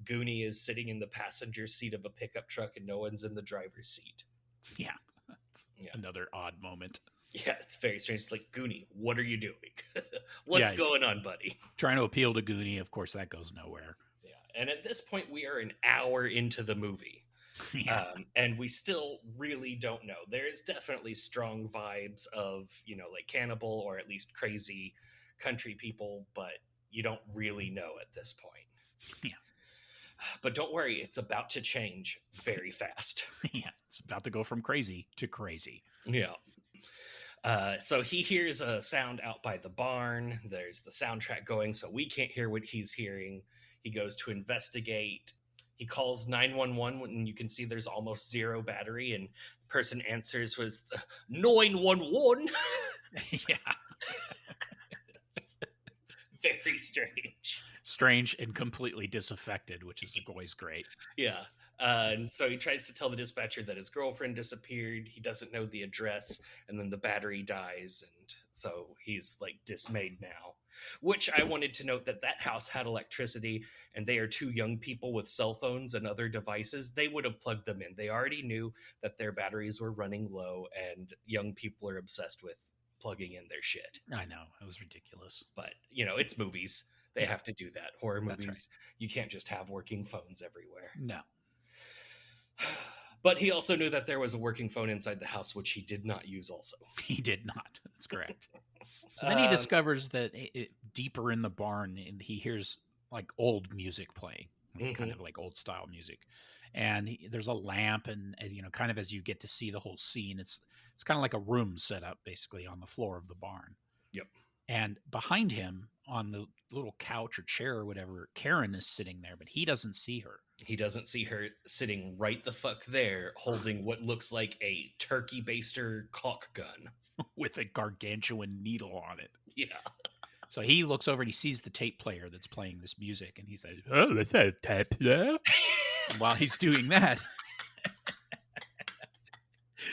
Goonie is sitting in the passenger seat of a pickup truck and no one's in the driver's seat. Yeah. Another odd moment. Yeah, it's very strange. It's like, Goonie, what are you doing? What's going on, buddy? Trying to appeal to Goonie. Of course, that goes nowhere. Yeah. And at this point, we are an hour into the movie. Yeah. And we still really don't know. There's definitely strong vibes of, like cannibal or at least crazy country people, but you don't really know at this point. Yeah. But don't worry, it's about to change very fast. Yeah, it's about to go from crazy to crazy. Yeah. So he hears a sound out by the barn. There's the soundtrack going, so we can't hear what he's hearing. He goes to investigate. He calls 911 when you can see there's almost zero battery, and the person answers with 911. Yeah. Very strange. strange and completely disaffected, which is always great. Yeah. And so he tries to tell the dispatcher that his girlfriend disappeared. He doesn't know the address, and then the battery dies, and so he's like dismayed now. Which I wanted to note that house had electricity, and they are two young people with cell phones and other devices. They would have plugged them in. They already knew that their batteries were running low, and young people are obsessed with plugging in their shit. I know, it was ridiculous. But, it's movies. They have to do that. Horror movies, right. You can't just have working phones everywhere. No. But he also knew that there was a working phone inside the house, which he did not use also. He did not. That's correct. So then he discovers that deeper in the barn, he hears like old music playing, kind of like old style music. And there's a lamp, and kind of as you get to see the whole scene, it's kind of like a room set up basically on the floor of the barn. Yep. And behind him on the little couch or chair or whatever, Karen is sitting there, but he doesn't see her. He doesn't see her sitting right the fuck there, holding what looks like a turkey baster caulk gun. With a gargantuan needle on it. Yeah. So he looks over and he sees the tape player that's playing this music, and he says, "Oh, that's a tape player." And while he's doing that,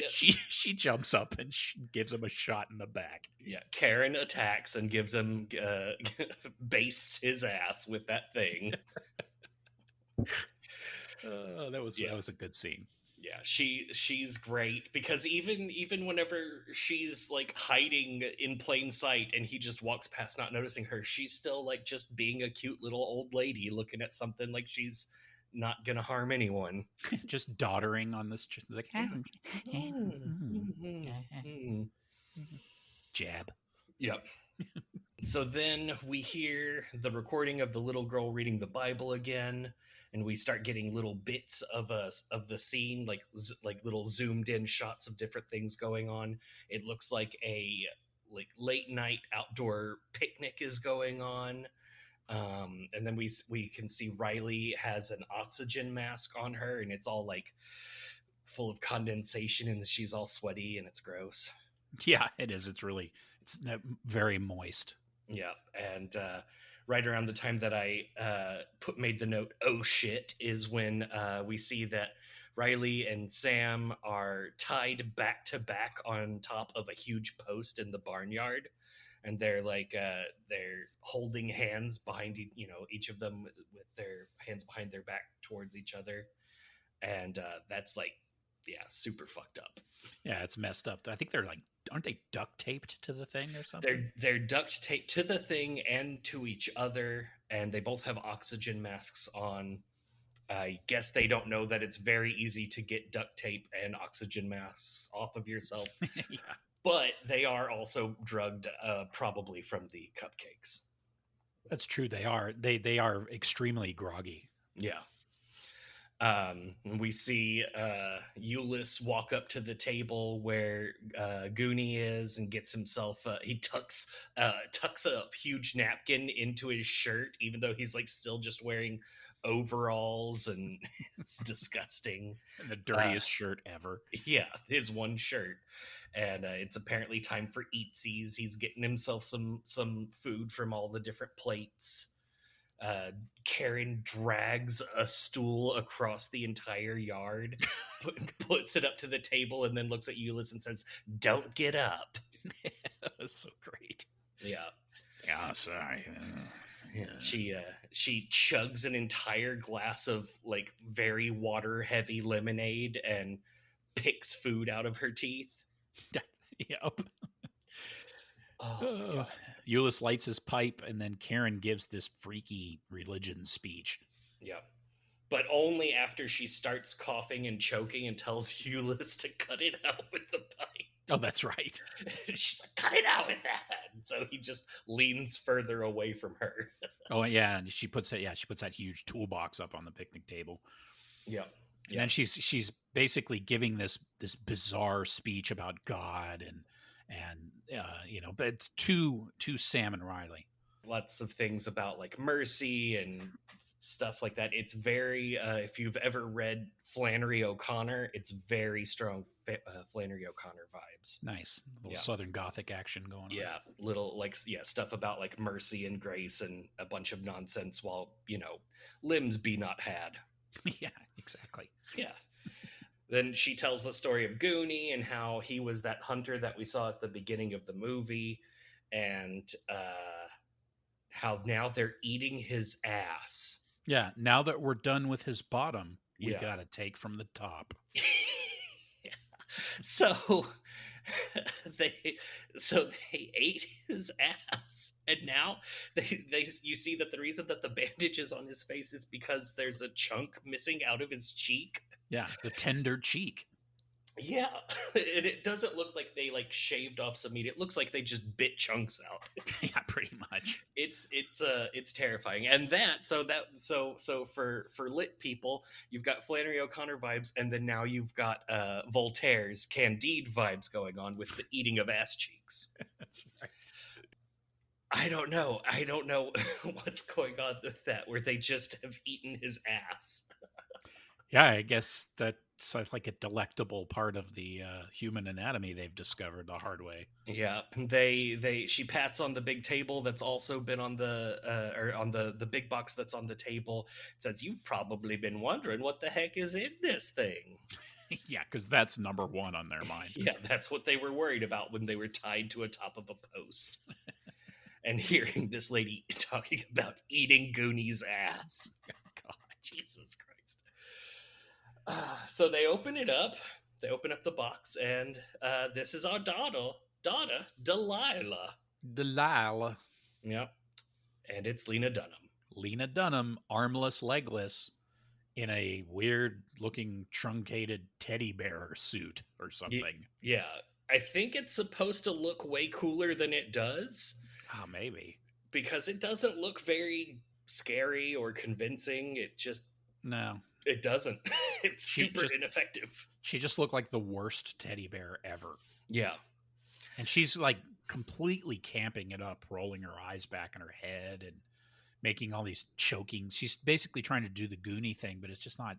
she jumps up and gives him a shot in the back. Yeah, Karen attacks and gives him bastes his ass with that thing. That was a good scene. Yeah, she's great, because even whenever she's like hiding in plain sight and he just walks past not noticing her, she's still like just being a cute little old lady looking at something like she's not gonna harm anyone. Just doddering on this, like jab. Yep. So then we hear the recording of the little girl reading the Bible again, and we start getting little bits of the scene, like little zoomed in shots of different things going on. It looks like a late night outdoor picnic is going on. And then we can see Riley has an oxygen mask on her, and it's all like full of condensation, and she's all sweaty, and it's gross. Yeah, it is. It's very moist. Yeah, and right around the time that I made the note, "Oh shit," is when we see that Riley and Sam are tied back to back on top of a huge post in the barnyard, and they're they're holding hands behind each of them with their hands behind their back towards each other, and that's super fucked up. Yeah, it's messed up. I think they're aren't they duct taped to the thing or something? They're duct taped to the thing and to each other, and they both have oxygen masks on. I guess they don't know that it's very easy to get duct tape and oxygen masks off of yourself. Yeah. But they are also drugged, probably from the cupcakes. That's true. They are. They are extremely groggy. Yeah. We see Euless walk up to the table where Goonie is and gets himself. He tucks a huge napkin into his shirt, even though he's still just wearing overalls, and it's disgusting. And the dirtiest shirt ever. Yeah, his one shirt. And it's apparently time for eatsies. He's getting himself some food from all the different plates. Karen drags a stool across the entire yard, puts it up to the table, and then looks at Euless and says, "Don't get up." That was so great. Yeah. Yeah, sorry. Yeah. She chugs an entire glass of very water heavy lemonade and picks food out of her teeth. Yep. Oh, yeah. Euless lights his pipe, and then Karen gives this freaky religion speech. Yeah. But only after she starts coughing and choking and tells Euless to cut it out with the pipe. Oh, that's right. She's like, "Cut it out with that." And so he just leans further away from her. Oh, yeah. And she puts that huge toolbox up on the picnic table. Yeah. And then she's basically giving this bizarre speech about God and but it's to Sam and Riley. Lots of things about mercy and stuff like that. It's very, if you've ever read Flannery O'Connor, it's very strong Flannery O'Connor vibes. Nice. A little Southern Gothic action going on. Yeah, little stuff about like mercy and grace and a bunch of nonsense while, limbs be not had. Yeah, exactly. Yeah. Then she tells the story of Goonie and how he was that hunter that we saw at the beginning of the movie, and how now they're eating his ass. Yeah, now that we're done with his bottom, we gotta take from the top. Yeah. So they ate his ass, and now you see that the reason that the bandage is on his face is because there's a chunk missing out of his cheek. Yeah, the tender cheek. Yeah, and it doesn't look like they like shaved off some meat. It looks like they just bit chunks out. Yeah, pretty much. It's terrifying. And so for lit people, you've got Flannery O'Connor vibes, and then now you've got Voltaire's Candide vibes going on with the eating of ass cheeks. That's right. I don't know what's going on with that, where they just have eaten his ass. Yeah, I guess that's like a delectable part of the human anatomy they've discovered the hard way. Yeah, she pats on the big table that's also been on the big box that's on the table. It says, "You've probably been wondering what the heck is in this thing." Yeah, because that's number one on their mind. Yeah, that's what they were worried about when they were tied to a top of a post. And hearing this lady talking about eating Goonie's ass. God, Jesus Christ. So they open it up. They open up the box, and this is our daughter, Delilah. Delilah. Yep. And it's Lena Dunham. Lena Dunham, armless, legless, in a weird-looking, truncated teddy bear suit or something. Yeah. I think it's supposed to look way cooler than it does. Oh, maybe. Because it doesn't look very scary or convincing. It just... No. It doesn't. It's super ineffective. She just looked like the worst teddy bear ever. Yeah. And she's like completely camping it up, rolling her eyes back in her head and making all these choking. She's basically trying to do the Goonie thing, but it's just not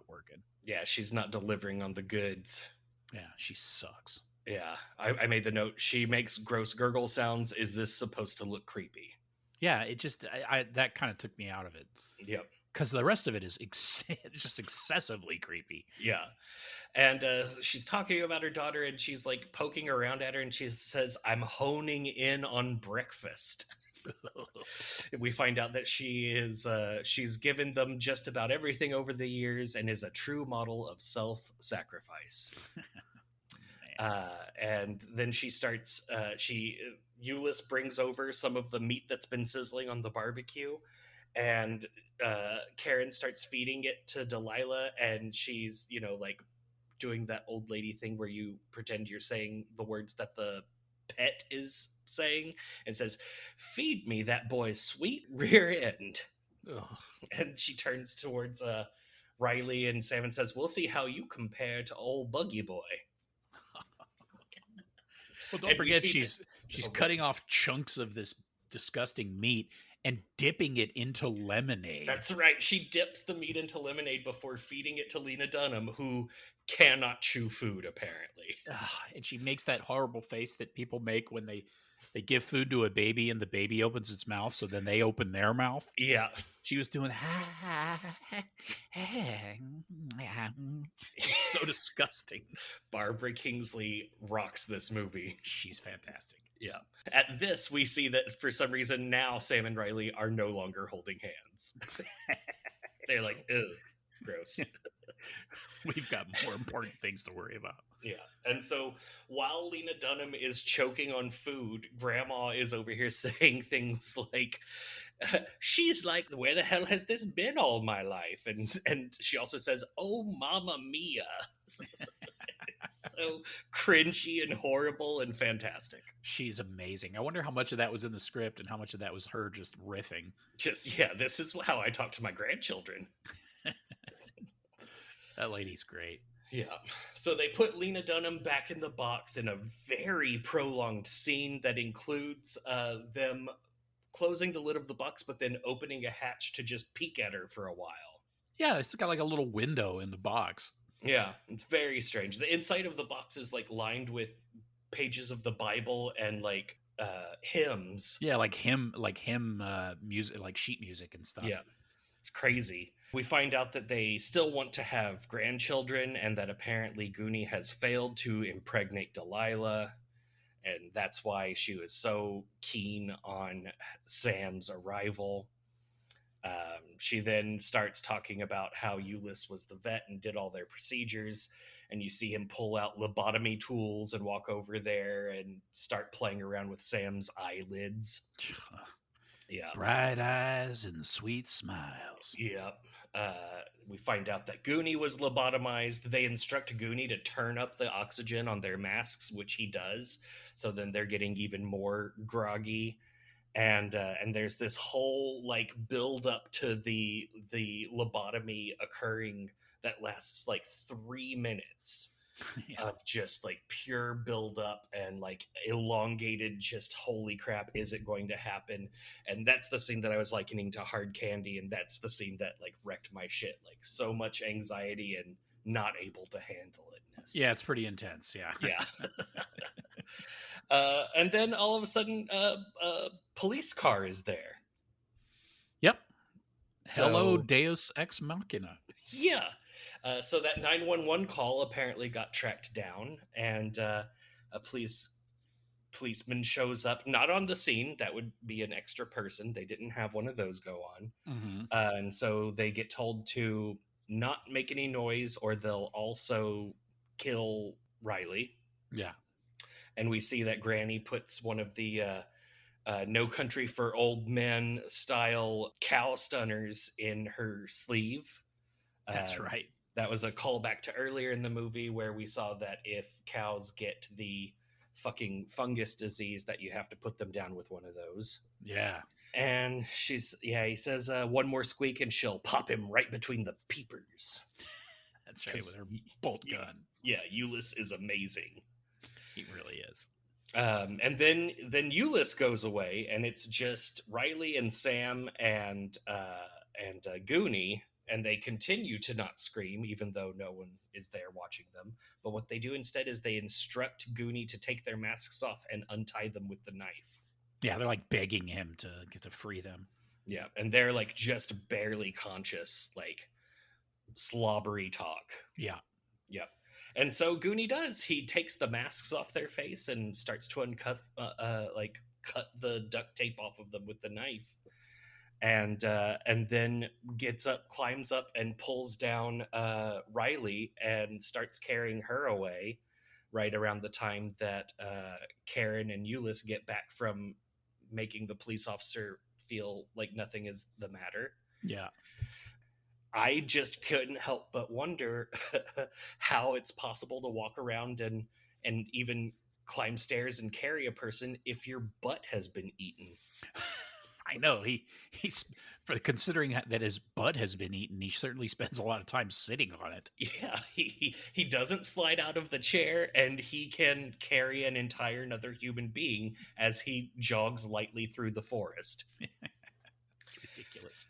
working. Yeah, she's not delivering on the goods. Yeah, she sucks. Yeah, I made the note. She makes gross gurgle sounds. Is this supposed to look creepy? Yeah, it just that kind of took me out of it. Yep. Because the rest of it is just excessively creepy. Yeah. And she's talking about her daughter, and she's like poking around at her, and she says, "I'm honing in on breakfast." We find out that she's given them just about everything over the years and is a true model of self-sacrifice. And then she starts, Euless brings over some of the meat that's been sizzling on the barbecue, and Karen starts feeding it to Delilah, and she's, like doing that old lady thing where you pretend you're saying the words that the pet is saying, and says, "Feed me that boy's sweet rear end." Ugh. And she turns towards Riley and Sam and says, "We'll see how you compare to old Buggy Boy." Well, don't forget she's cutting off chunks of this disgusting meat and dipping it into lemonade. That's right. She dips the meat into lemonade before feeding it to Lena Dunham, who cannot chew food, apparently. And she makes that horrible face that people make when they give food to a baby and the baby opens its mouth, so then they open their mouth. Yeah. She was doing it's so disgusting. Barbara Kingsley rocks this movie. She's fantastic. Yeah. At this, we see that for some reason now Sam and Riley are no longer holding hands. They're like, ugh, gross. We've got more important things to worry about. Yeah. And so while Lena Dunham is choking on food, Grandma is over here saying things like, she's like, "Where the hell has this been all my life?" And she also says, "Oh, Mamma Mia." It's so cringy and horrible and fantastic. She's amazing. I wonder how much of that was in the script and how much of that was her just riffing. This is how I talk to my grandchildren. That lady's great. Yeah. So they put Lena Dunham back in the box in a very prolonged scene that includes them closing the lid of the box, but then opening a hatch to just peek at her for a while. Yeah, it's got like a little window in the box. Yeah, it's very strange. The inside of the box is like lined with pages of the Bible and like hymns. Yeah, like hymn music, like sheet music and stuff. Yeah, it's crazy. We find out that they still want to have grandchildren, and that apparently Goonie has failed to impregnate Delilah, and that's why she was so keen on Sam's arrival. She then starts talking about how Euless was the vet and did all their procedures, and you see him pull out lobotomy tools and walk over there and start playing around with Sam's eyelids. Yeah. Bright eyes and sweet smiles. Yeah. We find out that Goonie was lobotomized. They instruct Goonie to turn up the oxygen on their masks, which he does. So then they're getting even more groggy. And there's this whole like build up to the lobotomy occurring that lasts like 3 minutes. Yeah. Of just like pure build up and like elongated, just holy crap, is it going to happen? And that's the scene that I was likening to Hard Candy, and that's the scene that like wrecked my shit. Like so much anxiety and not able to handle it. Yeah, it's pretty intense. Yeah. Yeah. And then all of a sudden a police car is there. Yep. So, Hello, Deus Ex Machina. Yeah. So that 911 call apparently got tracked down, and a policeman shows up, not on the scene. That would be an extra person. They didn't have one of those go on. Mm-hmm. And so they get told to not make any noise or they'll also kill Riley. Yeah. And we see that Granny puts one of the No Country for Old Men style cow stunners in her sleeve. That's right. That was a callback to earlier in the movie where we saw that if cows get the fucking fungus disease, that you have to put them down with one of those. Yeah. And he says, one more squeak and she'll pop him right between the peepers. That's right, with her bolt gun. Yeah, Euless is amazing. He really is. And then Euless goes away, and it's just Riley and Sam and Goonie. And they continue to not scream, even though no one is there watching them. But what they do instead is they instruct Goonie to take their masks off and untie them with the knife. Yeah, they're like begging him to get to free them. Yeah, and they're like just barely conscious, like slobbery talk. Yeah. Yep. And so Goonie does. He takes the masks off their face and starts to cut the duct tape off of them with the knife. And then gets up, climbs up, and pulls down Riley and starts carrying her away right around the time that Karen and Euless get back from making the police officer feel like nothing is the matter. Yeah. I just couldn't help but wonder how it's possible to walk around and even climb stairs and carry a person if your butt has been eaten. I know he's for considering that his butt has been eaten. He certainly spends a lot of time sitting on it. Yeah, he doesn't slide out of the chair, and he can carry an entire another human being as he jogs lightly through the forest. It's ridiculous.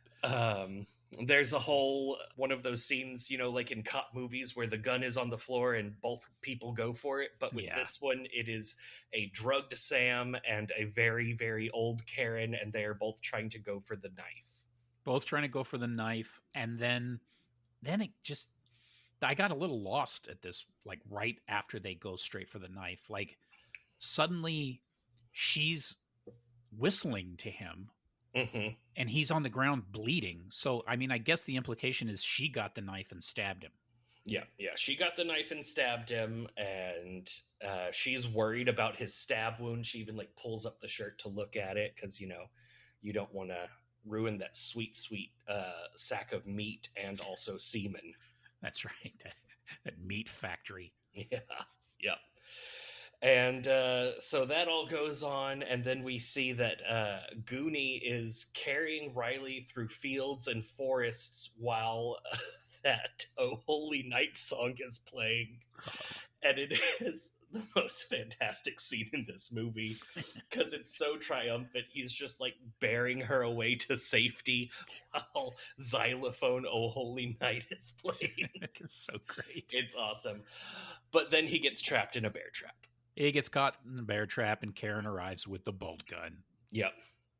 There's a whole one of those scenes, like in cop movies where the gun is on the floor and both people go for it. But with this one, it is a drugged Sam and a very, very old Karen, and they are both trying to go for the knife. And then it just, I got a little lost at this, like right after they go straight for the knife. Like suddenly she's whistling to him. Mm-hmm. And he's on the ground bleeding. So, I mean, I guess the implication is she got the knife and stabbed him. Yeah. She got the knife and stabbed him, and she's worried about his stab wound. She even like pulls up the shirt to look at it because, you don't want to ruin that sweet, sweet sack of meat and also semen. That's right. That meat factory. Yeah. Yep. And so that all goes on, and then we see that Goonie is carrying Riley through fields and forests while that Oh Holy Night song is playing. And it is the most fantastic scene in this movie because it's so triumphant. He's just like bearing her away to safety while Xylophone Oh Holy Night is playing. It's so great. It's awesome. But then he gets trapped in a bear trap. He gets caught in a bear trap, and Karen arrives with the bolt gun. Yep.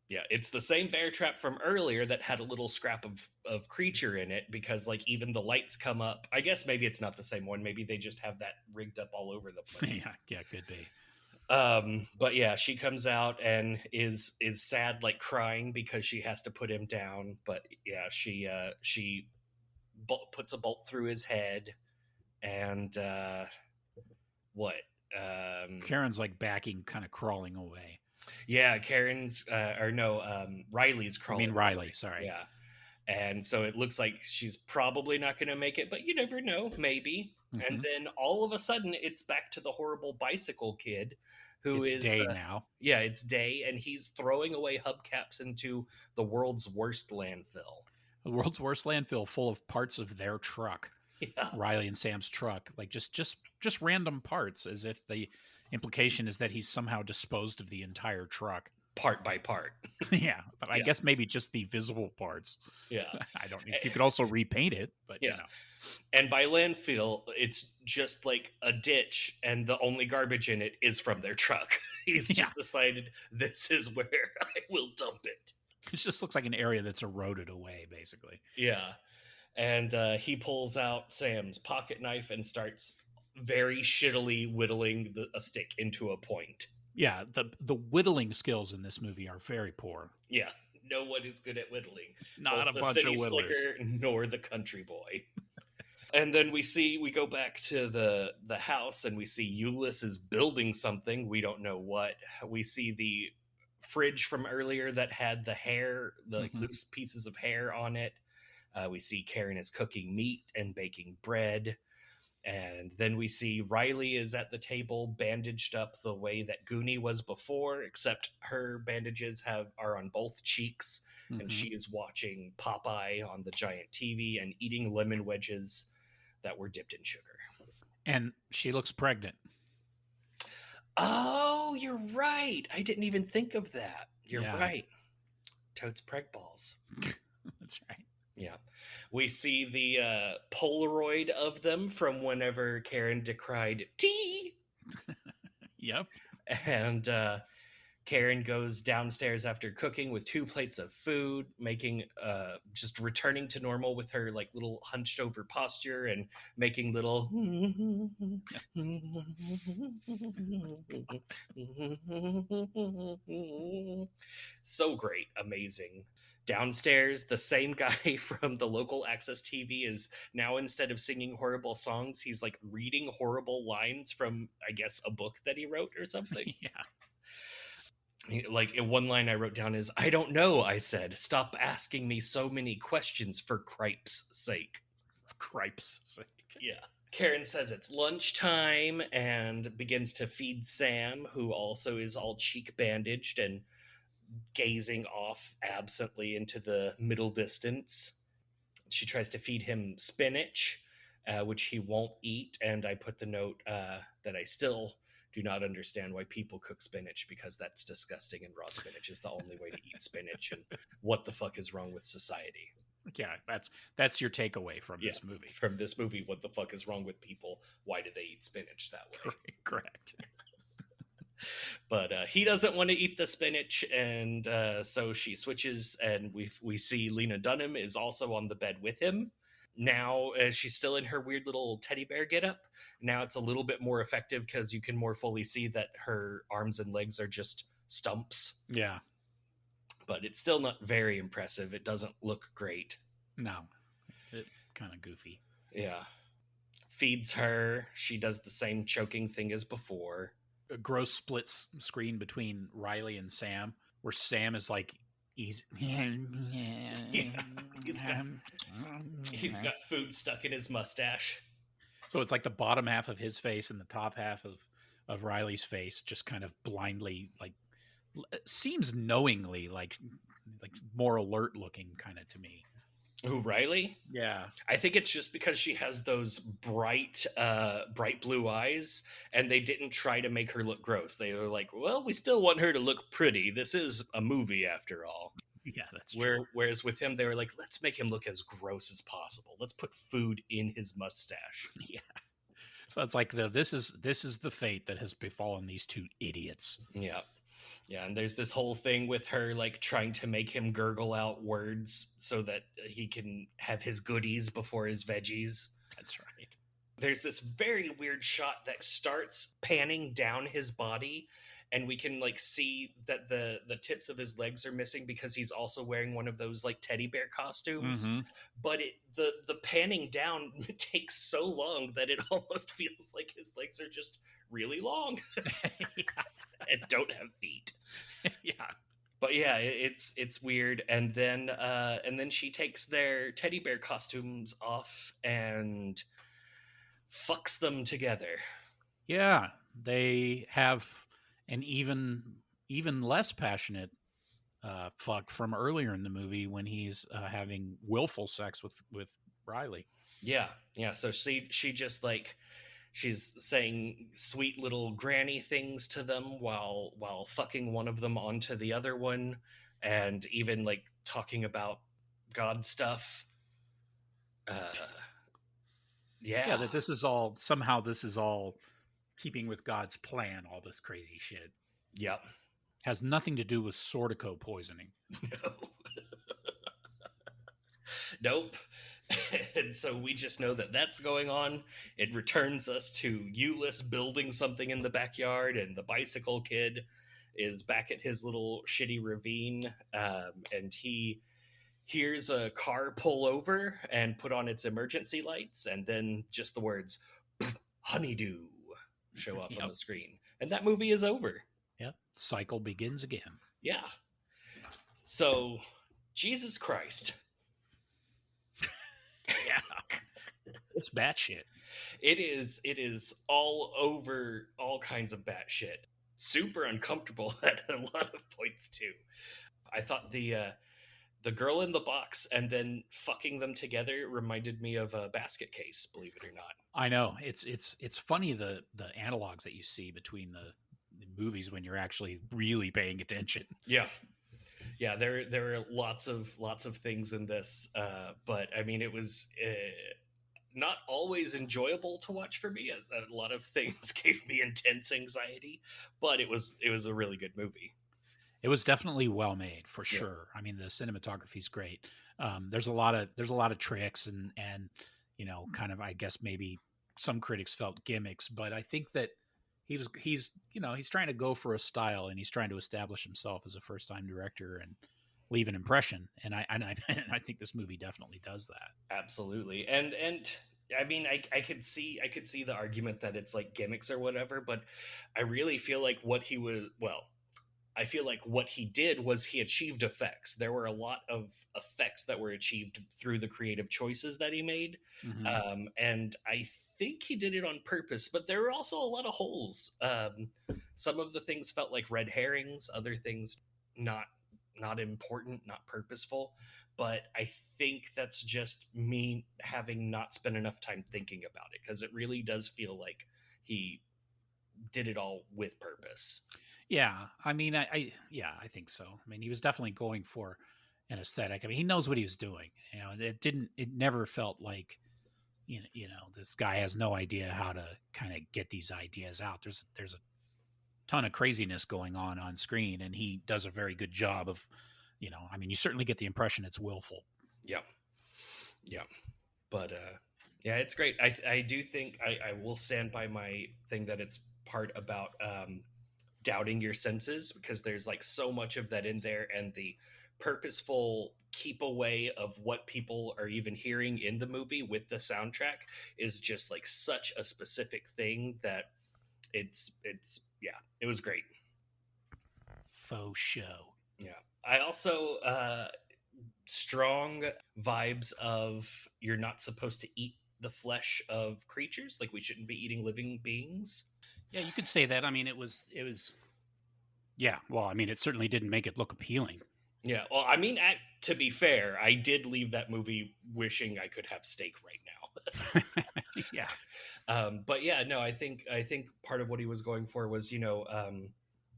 Yeah, it's the same bear trap from earlier that had a little scrap of creature in it because, like, even the lights come up. I guess maybe it's not the same one. Maybe they just have that rigged up all over the place. Yeah, could be. But yeah, she comes out and is sad, like crying because she has to put him down. But yeah, she puts a bolt through his head, and what? Karen's like backing, kind of crawling away. Yeah, Karen's Riley's crawling. I mean Riley, sorry. Yeah. And so it looks like she's probably not going to make it, but you never know, maybe. Mm-hmm. And then all of a sudden it's back to the horrible bicycle kid who it's is Day now. Yeah, it's Day, and he's throwing away hubcaps into the world's worst landfill. The world's worst landfill full of parts of their truck. Yeah. Riley and Sam's truck, like just random parts, as if the implication is that he's somehow disposed of the entire truck part by part. Yeah, but I guess maybe just the visible parts. Yeah. I don't know. You could also repaint it, but yeah. And by landfill, it's just like a ditch, and the only garbage in it is from their truck. He's just decided this is where I will dump it. It just looks like an area that's eroded away, basically. Yeah. And he pulls out Sam's pocket knife and starts very shittily whittling a stick into a point. Yeah, the whittling skills in this movie are very poor. Yeah, no one is good at whittling. Not Both a bunch of whittlers. Slicker nor the country boy. And then we go back to the house, and we see Euless is building something. We don't know what. We see the fridge from earlier that had the hair, the loose pieces of hair on it. We see Karen is cooking meat and baking bread. And then we see Riley is at the table, bandaged up the way that Goonie was before, except her bandages are on both cheeks, and she is watching Popeye on the giant TV and eating lemon wedges that were dipped in sugar. And she looks pregnant. Oh, you're right. I didn't even think of that. You're right. Toad's preg balls. That's right. Yeah. We see the Polaroid of them from whenever Karen decried tea. Yep. And Karen goes downstairs after cooking with 2 plates of food, making just returning to normal with her like little hunched over posture and making little so great, amazing. Downstairs, the same guy from the local access TV is now, instead of singing horrible songs, he's like reading horrible lines from, I guess, a book that he wrote or something. Yeah. Like, in one line I wrote down is, "I don't know," I said. "Stop asking me so many questions for cripe's sake." Cripe's sake. Yeah. Karen says it's lunchtime and begins to feed Sam, who also is all cheek bandaged and gazing off absently into the middle distance. She tries to feed him spinach, which he won't eat. And I put the note that I still do not understand why people cook spinach, because that's disgusting, and raw spinach is the only way to eat spinach. And what the fuck is wrong with society? Yeah, that's your takeaway from this movie. From this movie, what the fuck is wrong with people? Why do they eat spinach that way? Correct. But he doesn't want to eat the spinach, and so she switches, and we see Lena Dunham is also on the bed with him. Now, she's still in her weird little teddy bear getup. Now it's a little bit more effective because you can more fully see that her arms and legs are just stumps. Yeah. But it's still not very impressive. It doesn't look great. No. It's kind of goofy. Yeah. Feeds her. She does the same choking thing as before. A gross splits screen between Riley and Sam, where Sam is like, he's got food stuck in his mustache. So it's like the bottom half of his face and the top half of Riley's face just kind of blindly, like, seems knowingly like more alert looking kind of to me. Who, Riley? Yeah. I think it's just because she has those bright blue eyes, and they didn't try to make her look gross. They were like, well, we still want her to look pretty. This is a movie after all. Yeah, that's true. Whereas with him, they were like, let's make him look as gross as possible. Let's put food in his mustache. Yeah. So it's like this is the fate that has befallen these two idiots. Yeah. Yeah, and there's this whole thing with her like trying to make him gurgle out words so that he can have his goodies before his veggies. That's right. There's this very weird shot that starts panning down his body, and we can like see that the tips of his legs are missing because he's also wearing one of those like teddy bear costumes. Mm-hmm. But the panning down takes so long that it almost feels like his legs are just really long and don't have feet. Yeah. But yeah, it's weird. And then she takes their teddy bear costumes off and fucks them together. Yeah, they have an even less passionate fuck from earlier in the movie when he's having willful sex with Riley. Yeah. So she just like she's saying sweet little granny things to them while fucking one of them onto the other one, and even like talking about God stuff. Yeah, that this is all keeping with God's plan. All this crazy shit. Yep. Has nothing to do with Sortico poisoning. No. Nope. And so we just know that that's going on. It returns us to Euless building something in the backyard, and the bicycle kid is back at his little shitty ravine, and he hears a car pull over and put on its emergency lights, and then just the words "Honeydew" show up on the screen, and that movie is over. Yep. Cycle begins again. Yeah. So, Jesus Christ. Yeah. It's batshit. It is all over all kinds of batshit. Super uncomfortable at a lot of points too. I thought the girl in the box and then fucking them together reminded me of a Basket Case, believe it or not. I know. It's funny the analogs that you see between the movies when you're actually really paying attention. Yeah. Yeah, there are lots of things in this, but I mean, it was not always enjoyable to watch for me. A lot of things gave me intense anxiety, but it was a really good movie. It was definitely well made for sure. I mean, the cinematography is great. There's a lot of tricks and kind of, I guess maybe some critics felt gimmicks, but I think that he's trying to go for a style, and he's trying to establish himself as a first-time director and leave an impression. And I think this movie definitely does that. Absolutely. And I mean, I could see the argument that it's like gimmicks or whatever, but I really feel like what he did was he achieved effects. There were a lot of effects that were achieved through the creative choices that he made. Mm-hmm. And I think he did it on purpose, but there were also a lot of holes. Some of the things felt like red herrings, other things not important, not purposeful. But I think that's just me having not spent enough time thinking about it, because it really does feel like he did it all with purpose. Yeah, I mean, I think so. I mean, he was definitely going for an aesthetic. I mean, he knows what he was doing. It never felt like, this guy has no idea how to kind of get these ideas out. There's a ton of craziness going on screen, and he does a very good job of, I mean, you certainly get the impression it's willful. Yeah. But yeah, it's great. I do think I will stand by my thing that it's part about doubting your senses, because there's like so much of that in there, and the purposeful keep away of what people are even hearing in the movie with the soundtrack is just like such a specific thing that it's it was great. Faux show. Yeah. I also strong vibes of you're not supposed to eat the flesh of creatures, like we shouldn't be eating living beings. Yeah, you could say that. I mean, it was. Yeah. Well, I mean, it certainly didn't make it look appealing. Yeah. Well, I mean, to be fair, I did leave that movie wishing I could have steak right now. Yeah. But yeah, no, I think part of what he was going for was,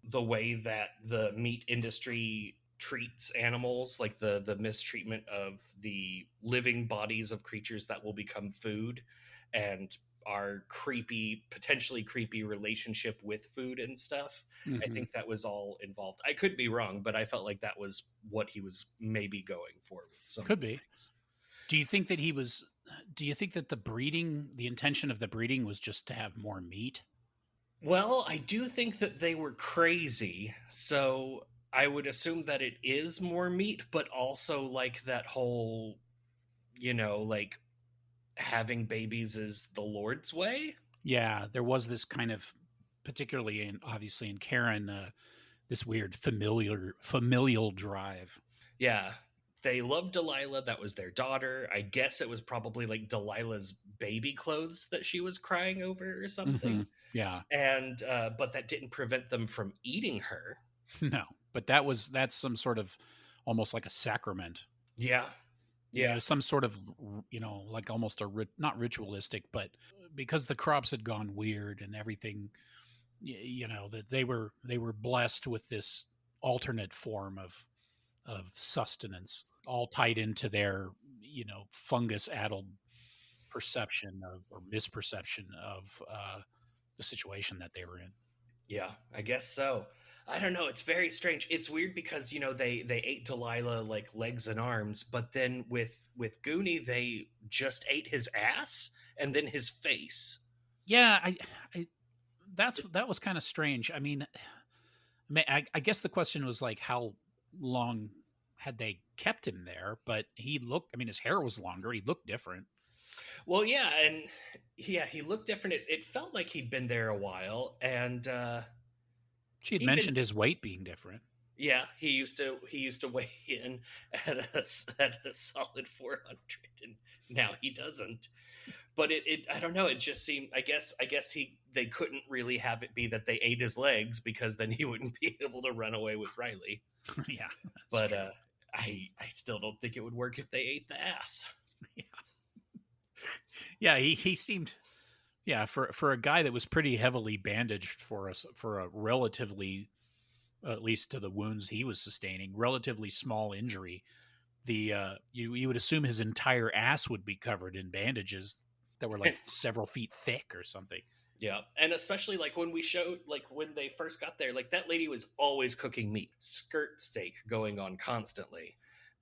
the way that the meat industry treats animals, like the mistreatment of the living bodies of creatures that will become food, and our potentially creepy relationship with food and stuff. I think that was all involved. I could be wrong, but I felt like that was what he was maybe going for with some Could of the be. things. Do you think that the intention of the breeding was just to have more meat? Well, I do think that they were crazy, so I would assume that it is more meat, but also like that whole, like having babies is the Lord's way. Yeah, there was this kind of, particularly obviously in Karen, this weird familial drive. Yeah. They loved Delilah. That was their daughter. I guess it was probably like Delilah's baby clothes that she was crying over or something. Yeah. And, but that didn't prevent them from eating her. No, but that's some sort of almost like a sacrament. Yeah. Yeah. Some sort of, like almost not ritualistic, but because the crops had gone weird and everything, that they were blessed with this alternate form of sustenance, all tied into their, fungus addled perception of, or misperception of, the situation that they were in. Yeah, I guess so. I don't know. It's very strange. It's weird because they ate Delilah like legs and arms, but then with Goonie they just ate his ass and then his face. Yeah, that was kind of strange. I mean, I guess the question was like, how long had they kept him there? But he looked. I mean, his hair was longer. He looked different. Well, yeah, and yeah, he looked different. It felt like he'd been there a while, and She had even mentioned his weight being different. yeah, he used to weigh in at a solid 400, and now he doesn't. But it I don't know. It just seemed. I guess they couldn't really have it be that they ate his legs, because then he wouldn't be able to run away with Riley. Yeah, But I still don't think it would work if they ate the ass. Yeah, he seemed. Yeah, for a guy that was pretty heavily bandaged for a relatively, at least to the wounds he was sustaining, relatively small injury. You would assume his entire ass would be covered in bandages that were like several feet thick or something. Yeah, and especially like when they first got there, like that lady was always cooking meat, skirt steak going on constantly,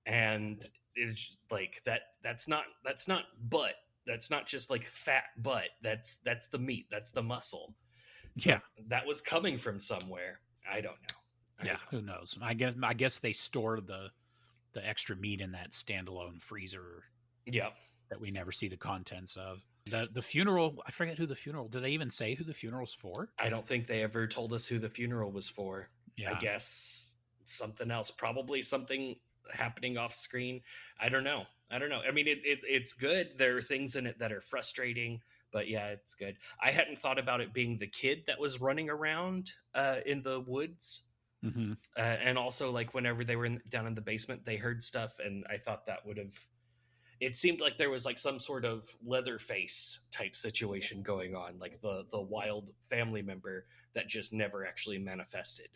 and it's like that's not butt. That's not just like fat butt. That's the meat. That's the muscle. So Yeah. that was coming from somewhere. I don't know. Who knows? I guess they stored the extra meat in that standalone freezer. Yeah. That we never see the contents of. The funeral, I forget who the funeral. Did they even say who the funeral's for? I don't think they ever told us who the funeral was for. Yeah. I guess something else, probably something happening off screen. I don't know. I mean, it's good. There are things in it that are frustrating, but yeah, it's good. I hadn't thought about it being the kid that was running around in the woods. Mm-hmm. And also, like, whenever they were down in the basement, they heard stuff, and I thought that would have... It seemed like there was like some sort of Leatherface type situation going on, like the wild family member that just never actually manifested.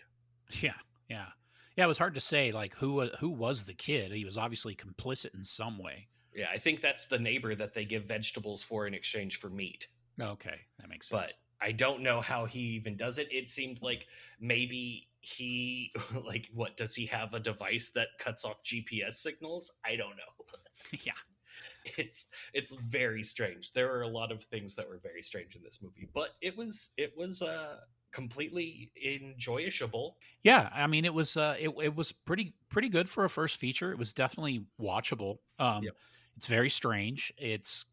Yeah. It was hard to say like who was the kid. He was obviously complicit in some way. Yeah, I think that's the neighbor that they give vegetables for in exchange for meat. Okay, that makes sense. But I don't know how he even does it. It seemed like maybe he like, what does he have, a device that cuts off GPS signals? I don't know. Yeah. It's very strange. There are a lot of things that were very strange in this movie, but it was completely enjoyable. Yeah, I mean, it was pretty good for a first feature. It was definitely watchable. Yep. It's very strange. It's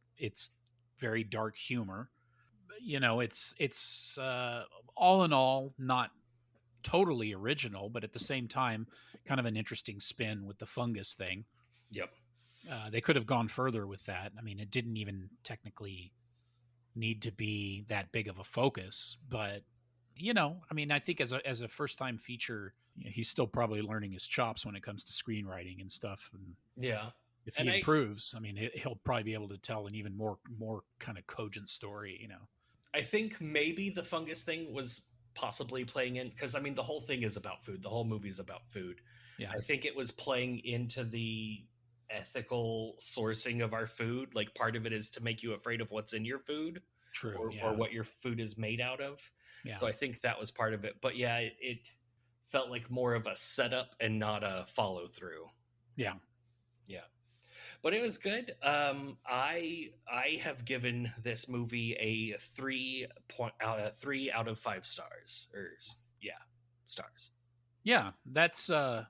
very dark humor. It's all in all not totally original, but at the same time, kind of an interesting spin with the fungus thing. Yep. They could have gone further with that. I mean, it didn't even technically need to be that big of a focus, but I mean, I think as a first time feature, he's still probably learning his chops when it comes to screenwriting and stuff. And Yeah. if And he improves, I mean, he'll probably be able to tell an even more kind of cogent story. I think maybe the fungus thing was possibly playing in, because I mean the whole thing is about food. The whole movie is about food. Yeah, I think it was playing into the ethical sourcing of our food. Like part of it is to make you afraid of what's in your food, true. or what your food is made out of. Yeah. So I think that was part of it. But yeah, it felt like more of a setup and not a follow through. Yeah. Yeah. But it was good. I have given this movie a 3 out of 5 stars. Stars. Yeah, that's a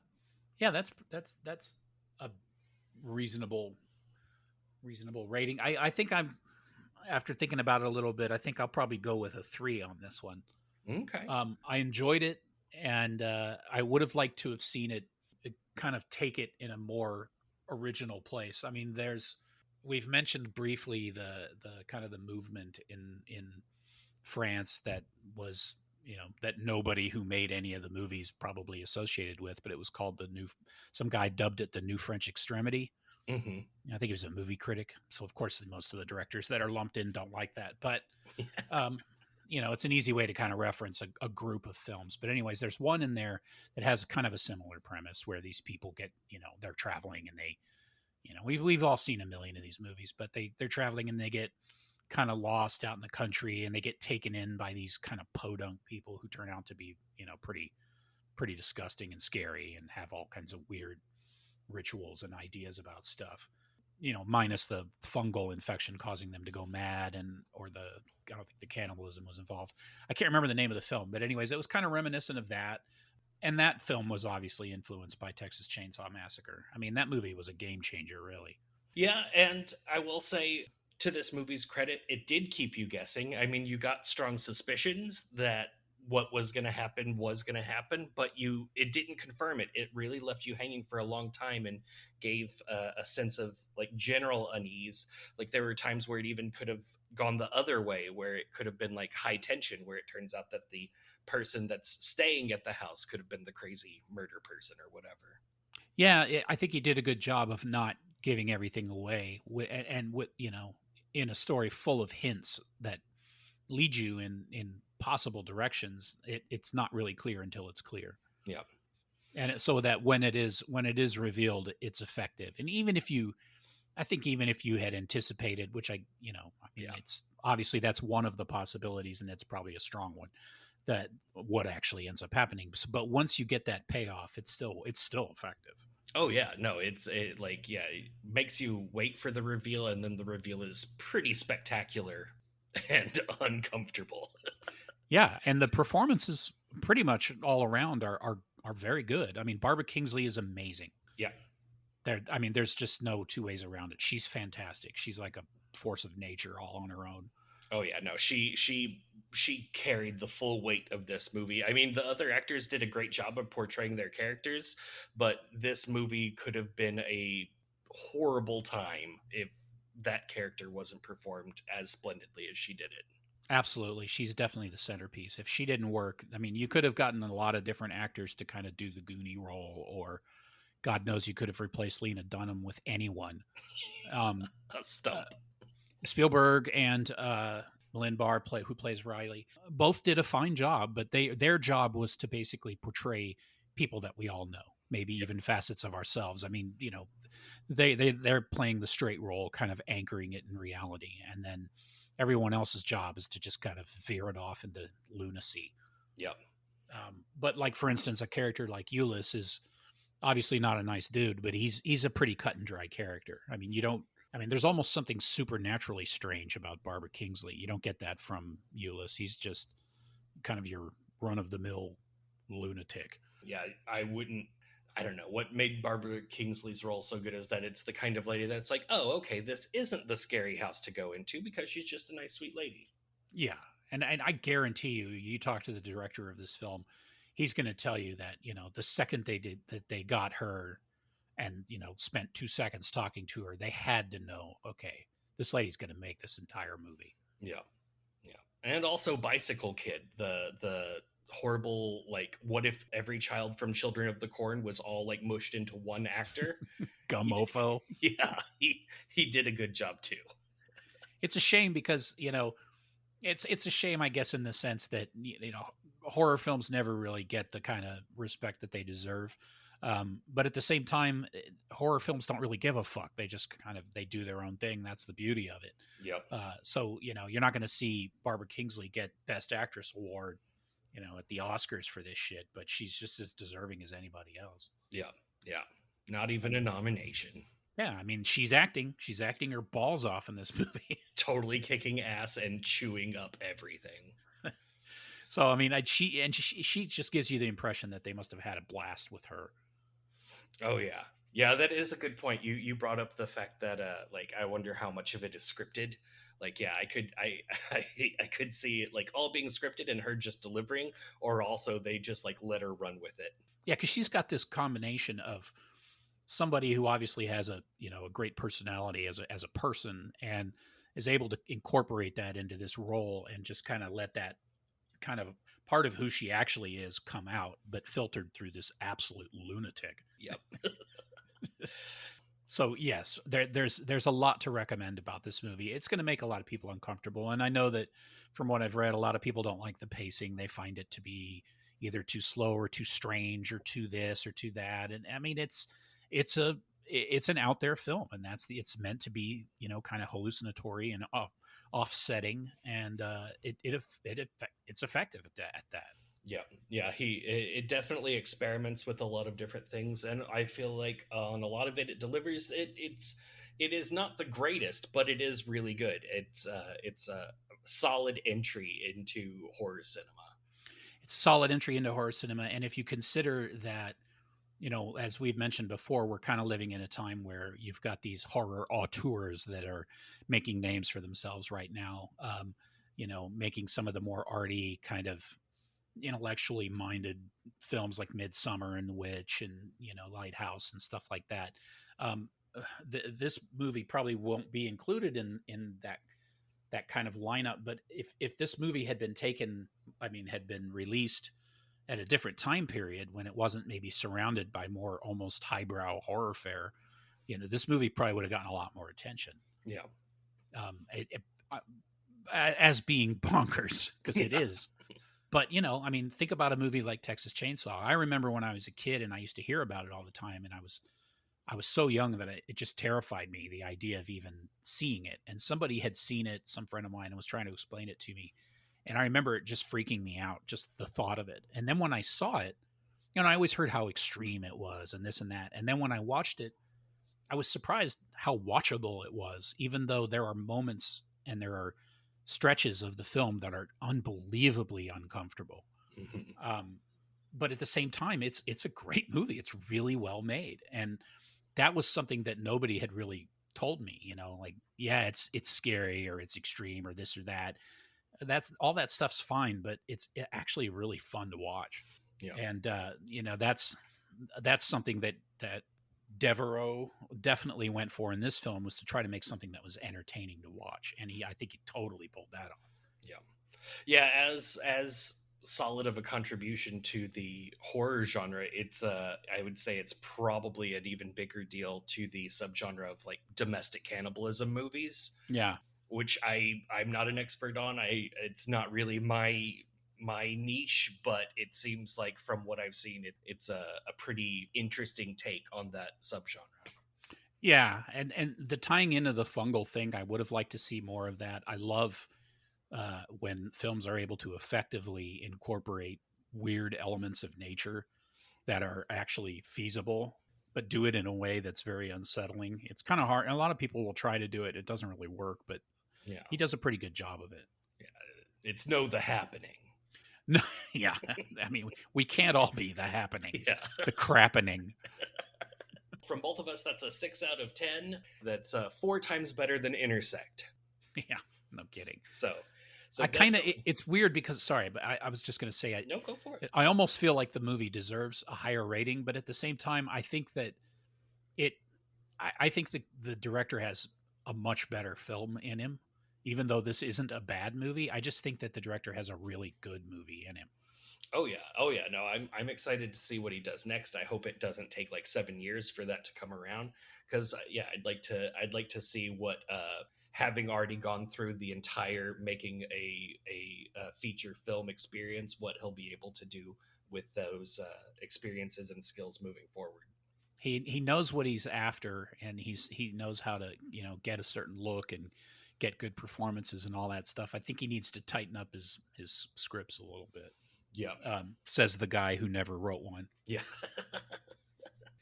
reasonable rating. I think after thinking about it a little bit, I think I'll probably go with a 3 on this one. Okay. I enjoyed it, and I would have liked to have seen it kind of take it in a more original place. I mean, we've mentioned briefly the kind of the movement in France that was, that nobody who made any of the movies probably associated with, but it was called some guy dubbed it the New French Extremity. Mm-hmm. I think he was a movie critic, so of course most of the directors that are lumped in don't like that. But it's an easy way to kind of reference a group of films. But anyways, there's one in there that has kind of a similar premise where these people get, they're traveling and they, we've all seen a million of these movies, but they're traveling and they get kind of lost out in the country and they get taken in by these kind of podunk people who turn out to be, pretty disgusting and scary and have all kinds of weird rituals and ideas about stuff, minus the fungal infection causing them to go mad, I don't think the cannibalism was involved. I can't remember the name of the film, but anyways, it was kind of reminiscent of that. And that film was obviously influenced by Texas Chainsaw Massacre. I mean, that movie was a game changer, really. Yeah, and I will say, to this movie's credit, it did keep you guessing. I mean, you got strong suspicions that what was going to happen, but it didn't confirm it. It really left you hanging for a long time and gave a sense of like general unease. Like there were times where it even could have gone the other way, where it could have been like high tension, where it turns out that the person that's staying at the house could have been the crazy murder person or whatever. Yeah, I think he did a good job of not giving everything away, and with in a story full of hints that lead you in possible directions. It's not really clear until it's clear. Yeah, and so that when it is revealed, it's effective. And even if you had anticipated, which it's obviously that's one of the possibilities, and it's probably a strong one, that what actually ends up happening. But once you get that payoff, it's still effective. Oh yeah, no, it makes you wait for the reveal, and then the reveal is pretty spectacular and uncomfortable. Yeah, and the performances pretty much all around are very good. I mean, Barbara Kingsley is amazing. Yeah. There's just no two ways around it. She's fantastic. She's like a force of nature all on her own. Oh yeah, no, she carried the full weight of this movie. I mean, the other actors did a great job of portraying their characters, but this movie could have been a horrible time if that character wasn't performed as splendidly as she did it. Absolutely. She's definitely the centerpiece. If she didn't work, I mean, you could have gotten a lot of different actors to kind of do the Goonie role, or God knows you could have replaced Lena Dunham with anyone. A stump. Spielberg and Lynn Barr, who plays Riley, both did a fine job, but their job was to basically portray people that we all know, maybe even facets of ourselves. I mean, they're playing the straight role, kind of anchoring it in reality, and then everyone else's job is to just kind of veer it off into lunacy. Yep. But like, for instance, a character like Euless is obviously not a nice dude, but he's a pretty cut and dry character. I mean, there's almost something supernaturally strange about Barbara Kingsley. You don't get that from Euless. He's just kind of your run-of-the-mill lunatic. Yeah, I don't know. What made Barbara Kingsley's role so good is that it's the kind of lady that's like, oh, okay, this isn't the scary house to go into because she's just a nice, sweet lady. Yeah, and I guarantee you talk to the director of this film, he's going to tell you that, the second they got her and, spent 2 seconds talking to her, they had to know, okay, this lady's going to make this entire movie. Yeah. And also Bicycle Kid, the horrible, like, what if every child from Children of the Corn was all like mushed into one actor? Gummofo. Yeah, he did a good job too. It's a shame because, it's a shame, I guess, in the sense that, horror films never really get the kind of respect that they deserve. But at the same time, horror films don't really give a fuck. They just they do their own thing. That's the beauty of it. Yep. So, you're not going to see Barbara Kingsley get Best Actress award, at the Oscars for this shit, but she's just as deserving as anybody else. Yeah. Yeah. Not even a nomination. Yeah. I mean, she's acting her balls off in this movie. Totally kicking ass and chewing up everything. So, I mean, she just gives you the impression that they must have had a blast with her. Oh yeah. Yeah, that is a good point. You brought up the fact that like, I wonder how much of it is scripted. Like, yeah, I could see it like all being scripted and her just delivering, or also they just like let her run with it. Yeah, because she's got this combination of somebody who obviously has a great personality as a person, and is able to incorporate that into this role and just kind of let that kind of part of who she actually is come out, but filtered through this absolute lunatic. Yep. So yes, there's a lot to recommend about this movie. It's going to make a lot of people uncomfortable, and I know that from what I've read, a lot of people don't like the pacing. They find it to be either too slow or too strange or too this or too that. And I mean, it's an out there film, and it's meant to be, kind of hallucinatory and offsetting, and it's effective at that. Yeah. It definitely experiments with a lot of different things, and I feel like on a lot of it delivers. It is not the greatest, but it is really good. It's a solid entry into horror cinema. It's solid entry into horror cinema, and if you consider that, as we've mentioned before, we're kind of living in a time where you've got these horror auteurs that are making names for themselves right now. Making some of the more arty, kind of intellectually minded films like Midsummer and The Witch and Lighthouse and stuff like that. This movie probably won't be included in that kind of lineup. But if this movie had been released at a different time period, when it wasn't maybe surrounded by more almost highbrow horror fare, this movie probably would have gotten a lot more attention. Yeah. As being bonkers, because it is. But, think about a movie like Texas Chainsaw. I remember when I was a kid and I used to hear about it all the time, and I was so young that it just terrified me, the idea of even seeing it. And somebody had seen it, some friend of mine, and was trying to explain it to me. And I remember it just freaking me out, just the thought of it. And then when I saw it, I always heard how extreme it was and this and that. And then when I watched it, I was surprised how watchable it was, even though there are moments and there are stretches of the film that are unbelievably uncomfortable. Mm-hmm. But at the same time, it's a great movie. It's really well made. And that was something that nobody had really told me, like, yeah, it's scary or it's extreme or this or that. That's all, that stuff's fine, but it's actually really fun to watch. Yeah. And that's something that Devereux definitely went for in this film, was to try to make something that was entertaining to watch, and I think he totally pulled that off. Yeah. As solid of a contribution to the horror genre, I would say it's probably an even bigger deal to the subgenre of like domestic cannibalism movies. Yeah. Which I'm not an expert on. It's not really my niche, but it seems like from what I've seen, it's a pretty interesting take on that subgenre. Yeah, and the tying into the fungal thing, I would have liked to see more of that. I love when films are able to effectively incorporate weird elements of nature that are actually feasible, but do it in a way that's very unsettling. It's kind of hard, and a lot of people will try to do it. It doesn't really work, but yeah, he does a pretty good job of it. Yeah, it's The Happening. No, yeah, I mean, we can't all be The Happening. Yeah, The Crappening. From both of us, that's a 6 out of 10. That's 4 times better than Intersect. Yeah, no kidding. So I kind of, it's weird because, sorry, but I was just going to say, no, go for it. I almost feel like the movie deserves a higher rating, but at the same time, I think that I think the director has a much better film in him, even though this isn't a bad movie, I just think that the director has a really good movie in him. Oh yeah. No, I'm excited to see what he does next. I hope it doesn't take like 7 years for that to come around. Because yeah, I'd like to see what having already gone through the entire making a feature film experience, what he'll be able to do with those experiences and skills moving forward. He knows what he's after, and he knows how to get a certain look and get good performances and all that stuff. I think he needs to tighten up his scripts a little bit. Yeah, says the guy who never wrote one. yeah.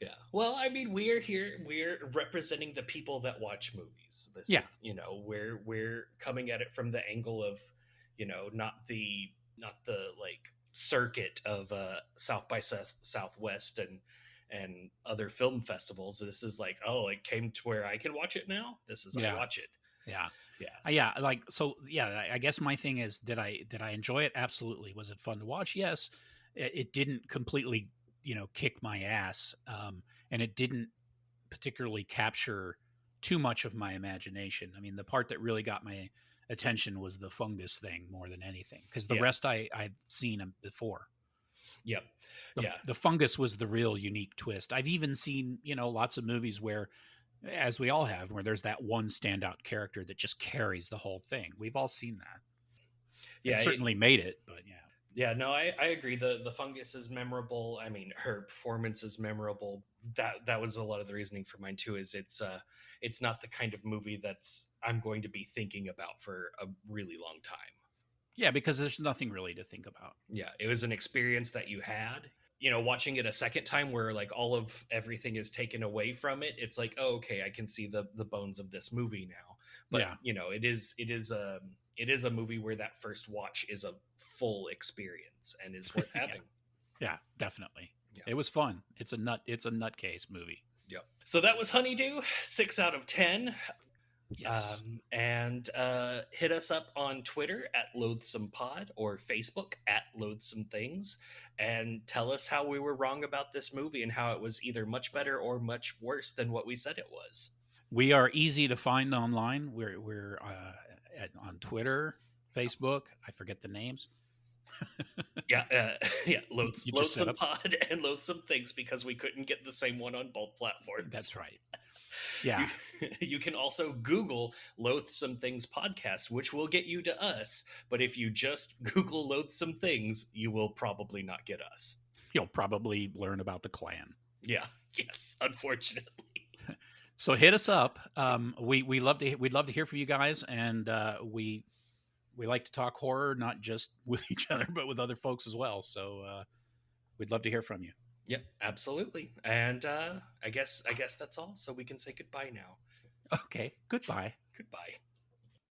Yeah. Well, I mean, we're here. We're representing the people that watch movies. This is, we're coming at it from the angle of, not the like circuit of South by Southwest and other film festivals. This is like, oh, it came to where I can watch it now. This is I watch it. Yeah. Yeah. Yeah. I guess my thing is, did I enjoy it? Absolutely. Was it fun to watch? Yes. It didn't completely kick my ass, and it didn't particularly capture too much of my imagination. I mean, the part that really got my attention was the fungus thing more than anything, because the rest I've seen before. Yep. The fungus was the real unique twist. I've even seen lots of movies where, as we all have, where there's that one standout character that just carries the whole thing. We've all seen that. Yeah, it certainly made it, but yeah. Yeah, no, I agree. The fungus is memorable. I mean, her performance is memorable. That was a lot of the reasoning for mine too. Is it's not the kind of movie that's I'm going to be thinking about for a really long time. Yeah, because there's nothing really to think about. Yeah, it was an experience that you had. Watching it a second time where like all of everything is taken away from it. It's like, oh, okay, I can see the bones of this movie now. But it is a movie where that first watch is a full experience and is worth having. Yeah, definitely. Yeah. It was fun. It's a nutcase movie. Yep. So that was Honeydew, 6 out of 10. Yes. And hit us up on Twitter at Loathsome Pod or Facebook at Loathsome Things, and tell us how we were wrong about this movie and how it was either much better or much worse than what we said it was. We are easy to find online. We're on Twitter, Facebook. I forget the names. Loathsome Pod and Loathsome Things, because we couldn't get the same one on both platforms. That's right. Yeah. You can also Google Loathsome Things Podcast, which will get you to us. But if you just Google Loathsome Things, you will probably not get us. You'll probably learn about the Klan. Yeah. Yes. Unfortunately. So hit us up. We'd love to hear from you guys, and we like to talk horror, not just with each other, but with other folks as well. So we'd love to hear from you. Yep, absolutely. And I guess that's all. So we can say goodbye now. Okay. Goodbye. Goodbye.